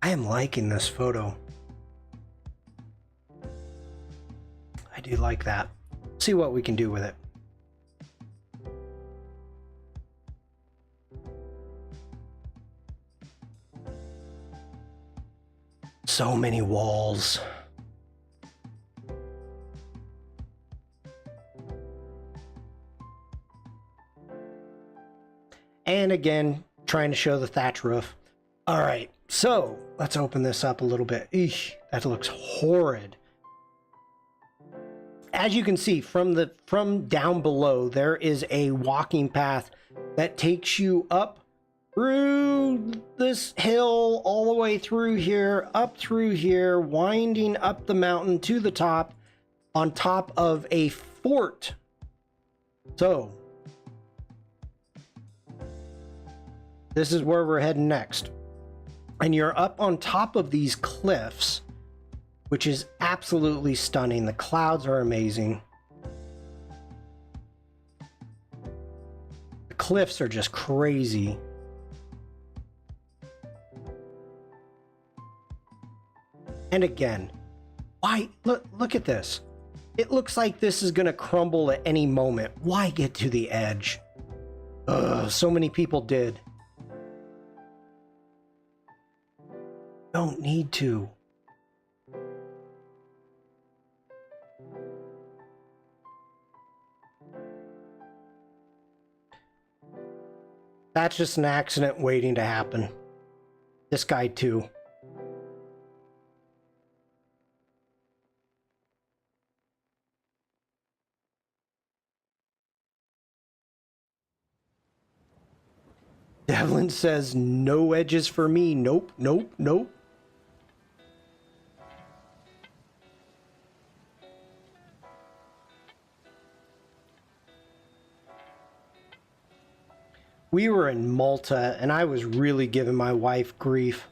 I am liking this photo. I do like that. See what we can do with it. So many walls. And again, trying to show the thatch roof. All right, so let's open this up a little bit. Eesh, that looks horrid. as you can see from down below, there is a walking path that takes you up through this hill, all the way through here, up through here, winding up the mountain to the top, on top of a fort. So this is where we're heading next. And you're up on top of these cliffs, which is absolutely stunning. The clouds are amazing. The cliffs are just crazy. And again, why? Look at this. It looks like this is going to crumble at any moment. Why get to the edge? Ugh, so many people did. Don't need to. That's just an accident waiting to happen. This guy too. Devlin says, no edges for me. Nope, nope, nope. We were in Malta and I was really giving my wife grief.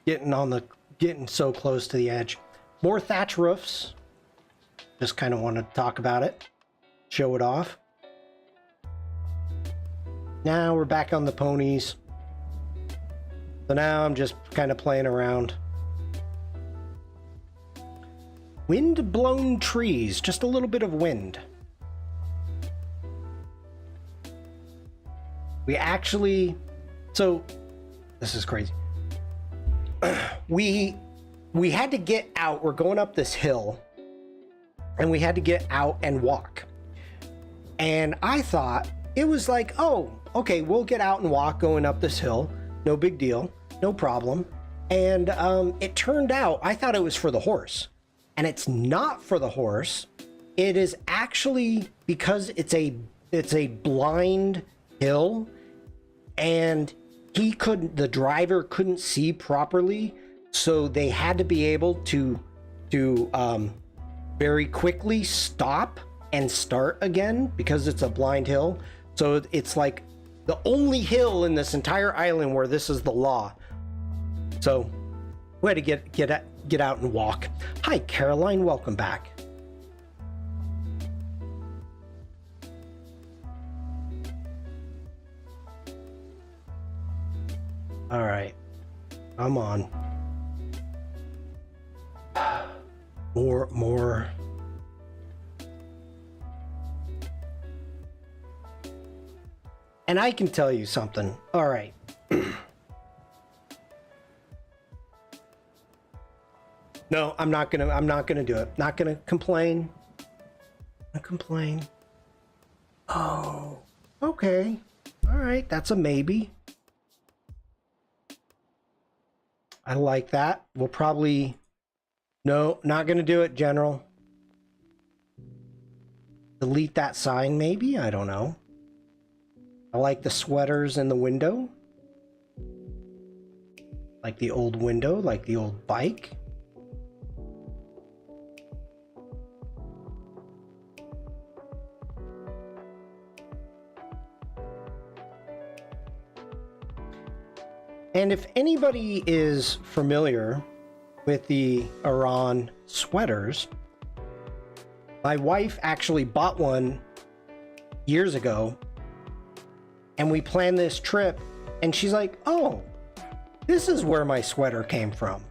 Getting so close to the edge. More thatch roofs. Just kind of wanted to talk about it. Show it off. Now we're back on the ponies. So now I'm just kind of playing around. Wind-blown trees, just a little bit of wind. We actually, so this is crazy. We had to get out. We're going up this hill and we had to get out and walk. And I thought it was like, oh, okay, we'll get out and walk going up this hill. No big deal, no problem. And it turned out, I thought it was for the horse. And it's not for the horse. It is actually because it's a blind hill and the driver couldn't see properly. So they had to be able to very quickly stop and start again because it's a blind hill. So it's like the only hill in this entire island where this is the law. So we had to get out and walk. Hi, Caroline. Welcome back. All right. I'm on. More. And I can tell you something. All right. No, I'm not gonna do it. Not gonna complain. Not complain. Oh, okay. All right, that's a maybe. I like that. We'll probably... No, not gonna do it, General. Delete that sign, maybe? I don't know. I like the sweaters in the window. Like the old window, like the old bike. And if anybody is familiar with the Iran sweaters, my wife actually bought one years ago and we planned this trip and she's like, oh, this is where my sweater came from.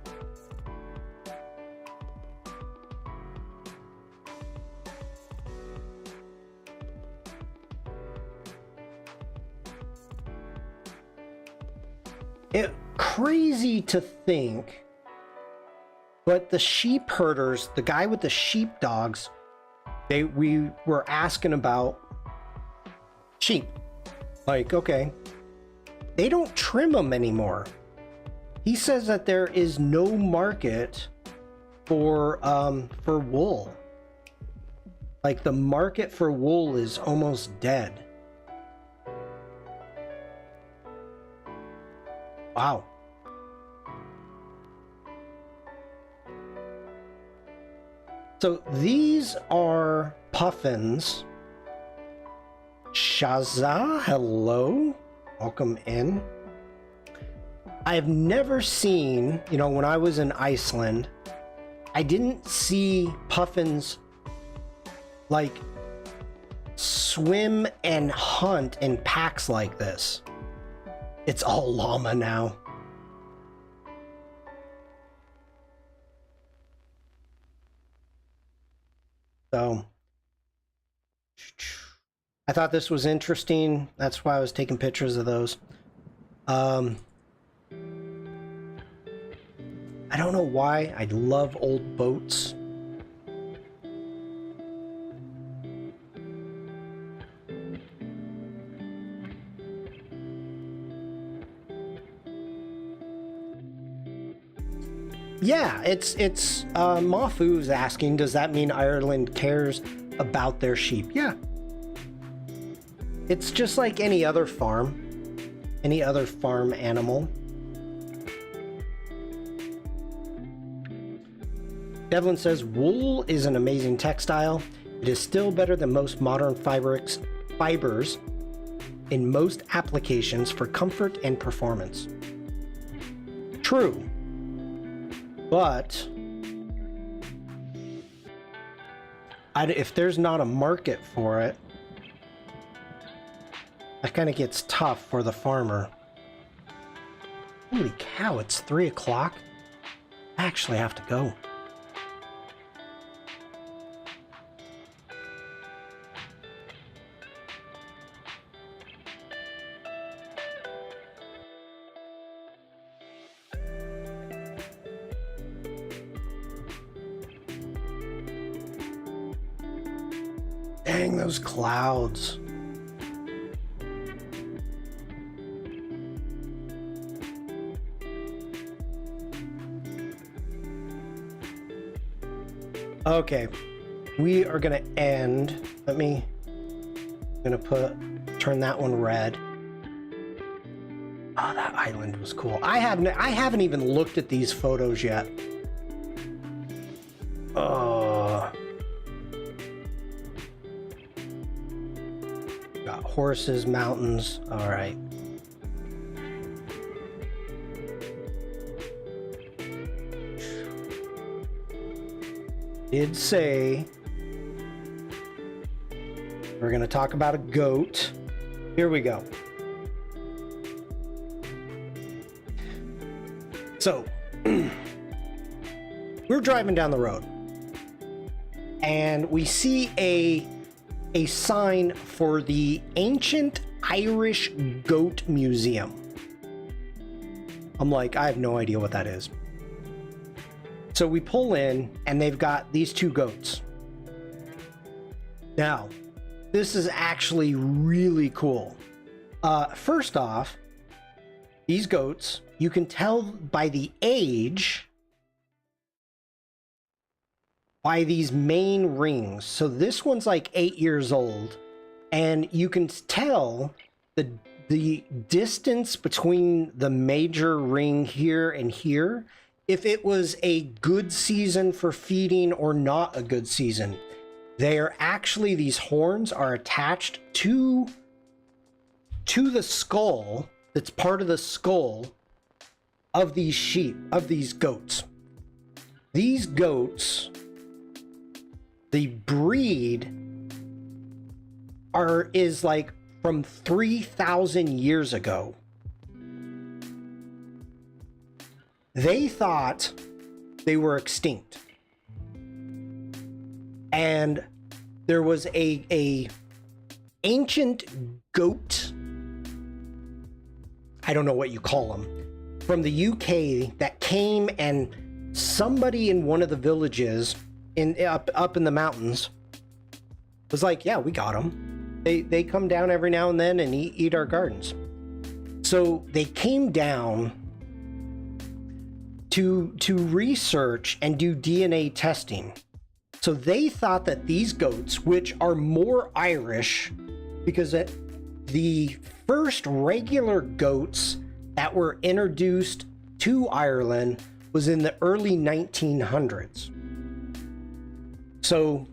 Crazy to think, but the sheep herders, the guy with the sheep dogs, we were asking about sheep. Like, okay, they don't trim them anymore. He says that there is no market for wool Like, the market for wool is almost dead. Wow. So these are puffins. Shaza, hello. Welcome in. I've never seen, you know, when I was in Iceland, I didn't see puffins like swim and hunt in packs like this. It's all llama now. So I thought this was interesting. That's why I was taking pictures of those. I don't know why. I love old boats. Yeah, it's Mafu's asking, does that mean Ireland cares about their sheep? Yeah. It's just like any other farm animal. Devlin says, wool is an amazing textile. It is still better than most modern fibers in most applications for comfort and performance. True. But if there's not a market for it, that kind of gets tough for the farmer. Holy cow, it's 3 o'clock? I actually have to go. Dang, those clouds. Okay, we are gonna end. I'm gonna turn that one red. Oh, that island was cool. I haven't even looked at these photos yet. Got horses, mountains. All right. Did say we're going to talk about a goat. Here we go. So, we're driving down the road and we see a sign for the Ancient Irish Goat Museum. I'm like, I have no idea what that is. So we pull in and they've got these two goats. Now, this is actually really cool. First off, these goats, you can tell by the age by these main rings. So this one's like 8 years old, and you can tell the distance between the major ring here and here, if it was a good season for feeding or not a good season. They are actually, these horns are attached to the skull, that's part of the skull of these sheep, of these goats. These goats, the breed is like from 3,000 years ago. They thought they were extinct. And there was a ancient goat, I don't know what you call them, from the UK that came, and somebody in one of the villages up in the mountains was like, yeah, we got them. They come down every now and then and eat our gardens. So they came down to research and do DNA testing. So they thought that these goats, which are more Irish, because the first regular goats that were introduced to Ireland was in the early 1900s. So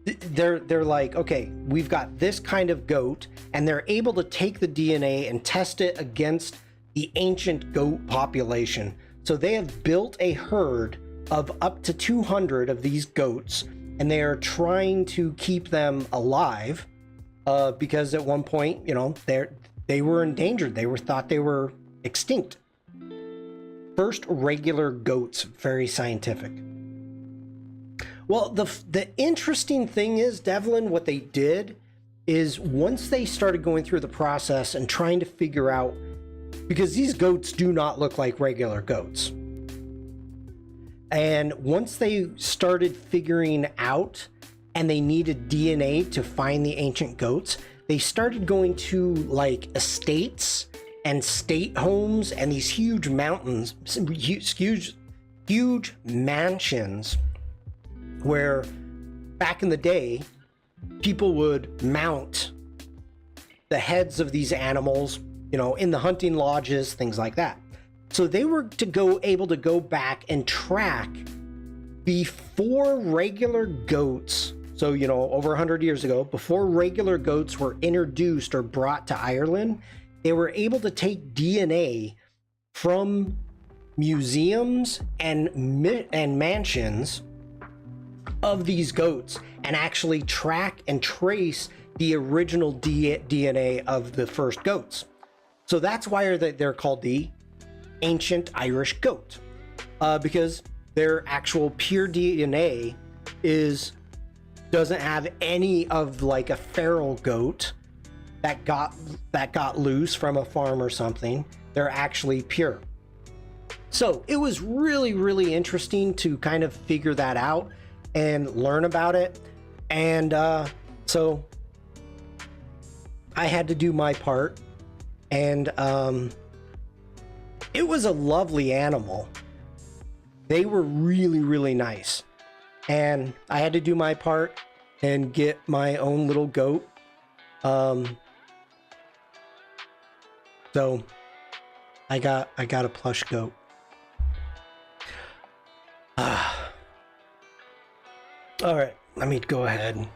they're like, okay, we've got this kind of goat, and they're able to take the DNA and test it against the ancient goat population. So they have built a herd of up to 200 of these goats, and they are trying to keep them alive because at one point, you know, they were endangered. They were thought they were extinct. First regular goats, very scientific. Well, the interesting thing is, Devlin, what they did is once they started going through the process and trying to figure out, because these goats do not look like regular goats. And once they started figuring out and they needed DNA to find the ancient goats, they started going to like estates and state homes and these huge mountains, huge mansions, where back in the day, people would mount the heads of these animals, you know, in the hunting lodges, things like that. So they were able to go back and track before regular goats. So, you know, over 100 years ago, before regular goats were introduced or brought to Ireland, they were able to take DNA from museums and mansions of these goats and actually track and trace the original DNA of the first goats. So that's why they're called the ancient Irish goat, because their actual pure DNA doesn't have any of like a feral goat that got loose from a farm or something. They're actually pure. So it was really, really interesting to kind of figure that out and learn about it. And so I had to do my part, and it was a lovely animal. They were really, really nice. And I had to do my part and get my own little goat. So I got a plush goat. All right, let me go ahead.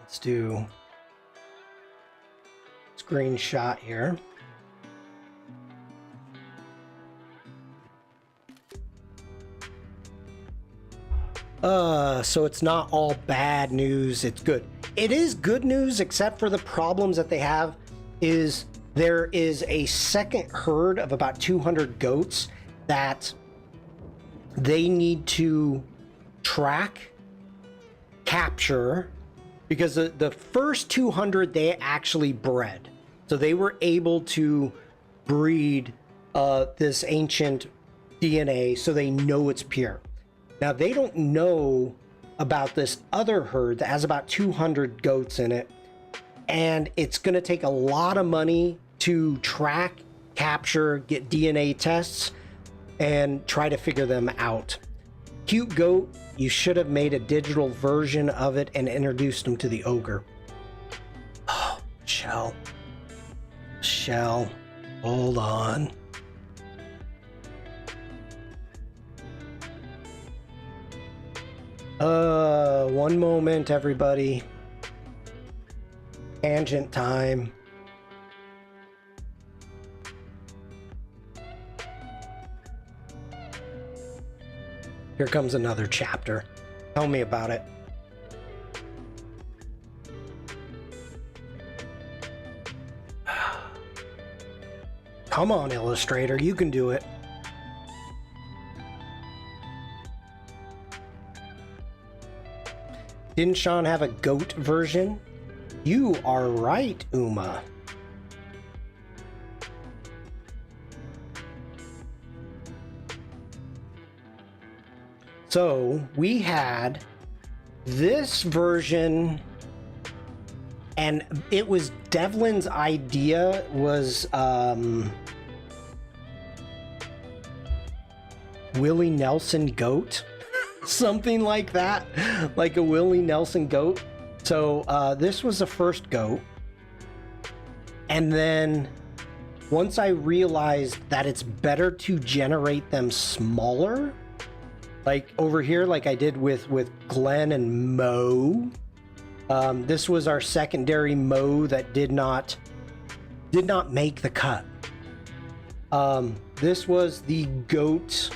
Let's do screenshot here. So it's not all bad news, it's good. It is good news, except for the problems that they have is there is a second herd of about 200 goats that they need to track, capture, because the first 200 they actually bred. So they were able to breed this ancient DNA so they know it's pure. Now they don't know about this other herd that has about 200 goats in it, and it's going to take a lot of money to track, capture, get DNA tests, and try to figure them out. Cute goat, you should have made a digital version of it and introduced them to the ogre. Oh, Shell, hold on. One moment, everybody. Tangent time. Here comes another chapter. Tell me about it. Come on, Illustrator, you can do it. Didn't Shawn have a goat version? You are right, Uma. So we had this version, and it was Devlin's idea was Willie Nelson goat, something like that, like a Willie Nelson goat. So this was the first goat, and then once I realized that it's better to generate them smaller, like over here, like I did with Glenn and Mo. This was our secondary Mo that did not make the cut. This was the goat,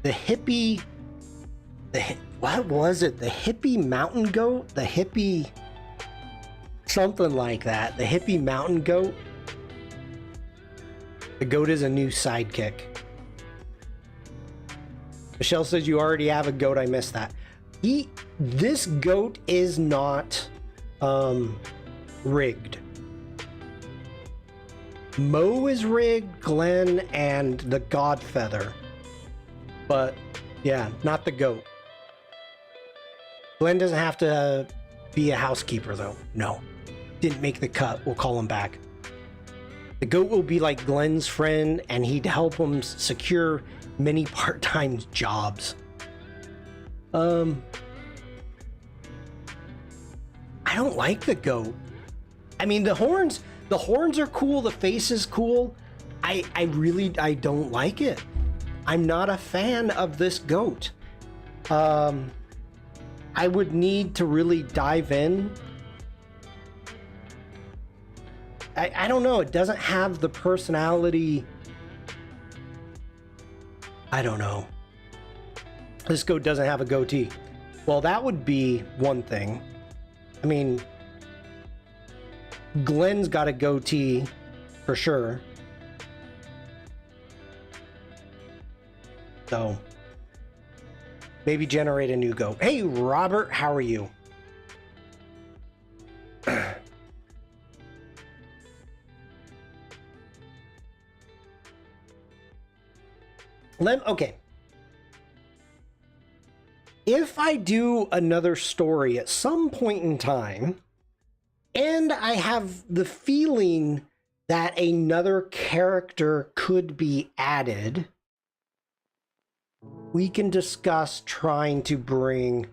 the hippie, what was it? The hippie mountain goat? The hippie, something like that. The hippie mountain goat. The goat is a new sidekick. Michelle says you already have a goat. I missed that. This goat is not rigged. Mo is rigged, Glenn, and the Godfeather. But yeah, not the goat. Glenn doesn't have to be a housekeeper though. No. Didn't make the cut. We'll call him back. The goat will be like Glenn's friend, and he'd help him secure many part-time jobs. I don't like the goat. I mean, the horns are cool, the face is cool. I don't like it. I'm not a fan of this goat. I would need to really dive in. I don't know, it doesn't have the personality. I don't know. This goat doesn't have a goatee. Well, that would be one thing. I mean, Glenn's got a goatee for sure. So maybe generate a new goat. Hey, Robert, how are you? Okay. If I do another story at some point in time, and I have the feeling that another character could be added, we can discuss trying to bring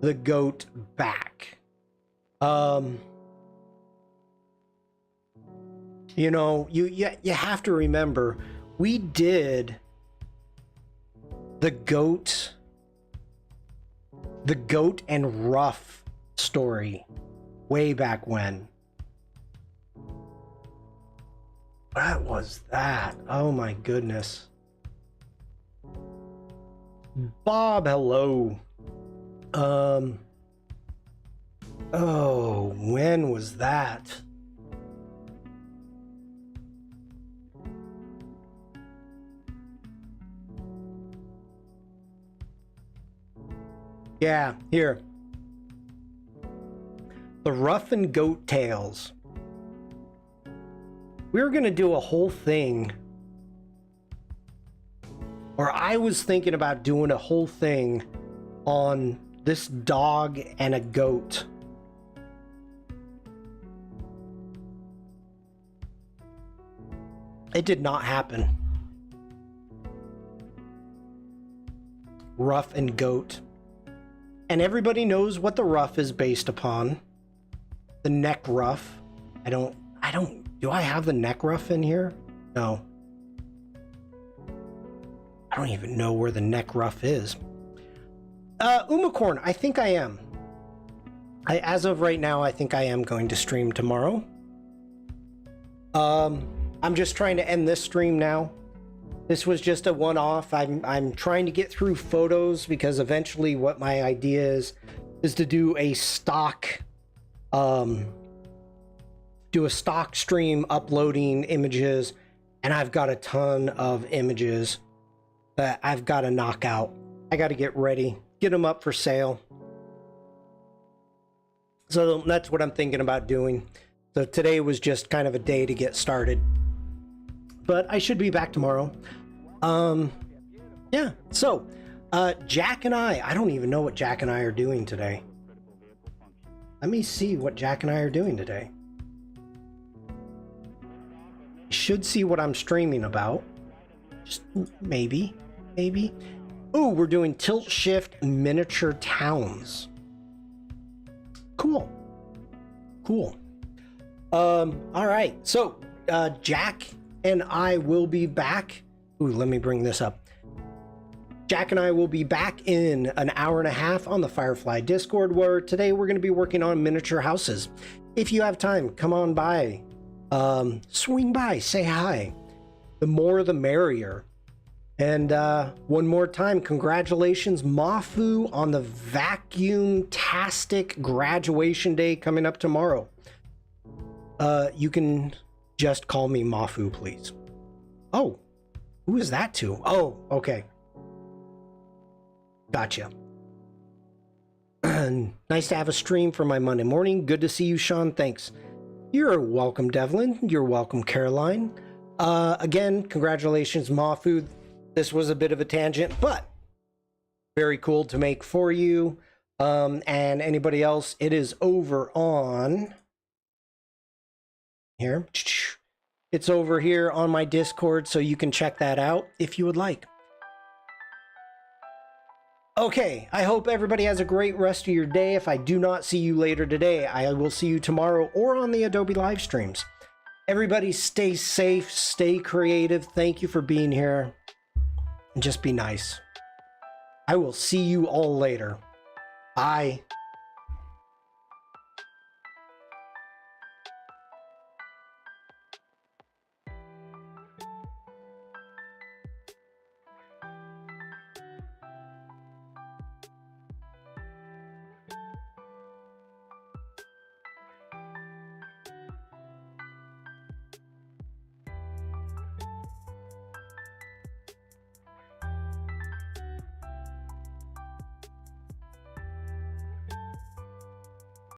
the goat back. You know, you have to remember, we did the goat and Ruff story way back when. What was that? Oh my goodness. Bob, hello. Oh, when was that? Yeah, here. The Ruff and Goat Tales. We were gonna do a whole thing, or I was thinking about doing a whole thing on this dog and a goat. It did not happen. Ruff and Goat. And everybody knows what the ruff is based upon. The neck ruff. Do I have the neck ruff in here? No. I don't even know where the neck ruff is. Umacorn, I think I am. As of right now, I think I am going to stream tomorrow. I'm just trying to end this stream now. This was just a one-off. I'm trying to get through photos because eventually what my idea is to do a stock stream uploading images, and I've got a ton of images that I've got to knock out. I got to get ready, get them up for sale. So that's what I'm thinking about doing. So today was just kind of a day to get started. But I should be back tomorrow. Yeah, so Jack and I don't even know what Jack and I are doing today. Let me see what Jack and I are doing today. Should see what I'm streaming about. Just maybe. maybe. Ooh, we're doing tilt shift miniature towns. Cool. Cool. All right. So, Jack and I will be back. Ooh, let me bring this up. Jack and I will be back in an hour and a half on the Firefly Discord, where today we're going to be working on miniature houses. If you have time, come on by. Swing by, say hi. The more the merrier. And one more time, congratulations, Mafu, on the vacuum-tastic graduation day coming up tomorrow. You can just call me Mafu, please. Oh, who is that to? Oh, okay. Gotcha. Nice to have a stream for my Monday morning. Good to see you, Shawn. Thanks. You're welcome, Devlin. You're welcome, Caroline. Again, congratulations, Mafu. This was a bit of a tangent, but very cool to make for you. And anybody else, it is over on here. It's over here on my Discord, so you can check that out if you would like. Okay, I hope everybody has a great rest of your day. If I do not see you later today, I will see you tomorrow or on the Adobe live streams. Everybody stay safe, stay creative. Thank you for being here. And just be nice. I will see you all later. Bye.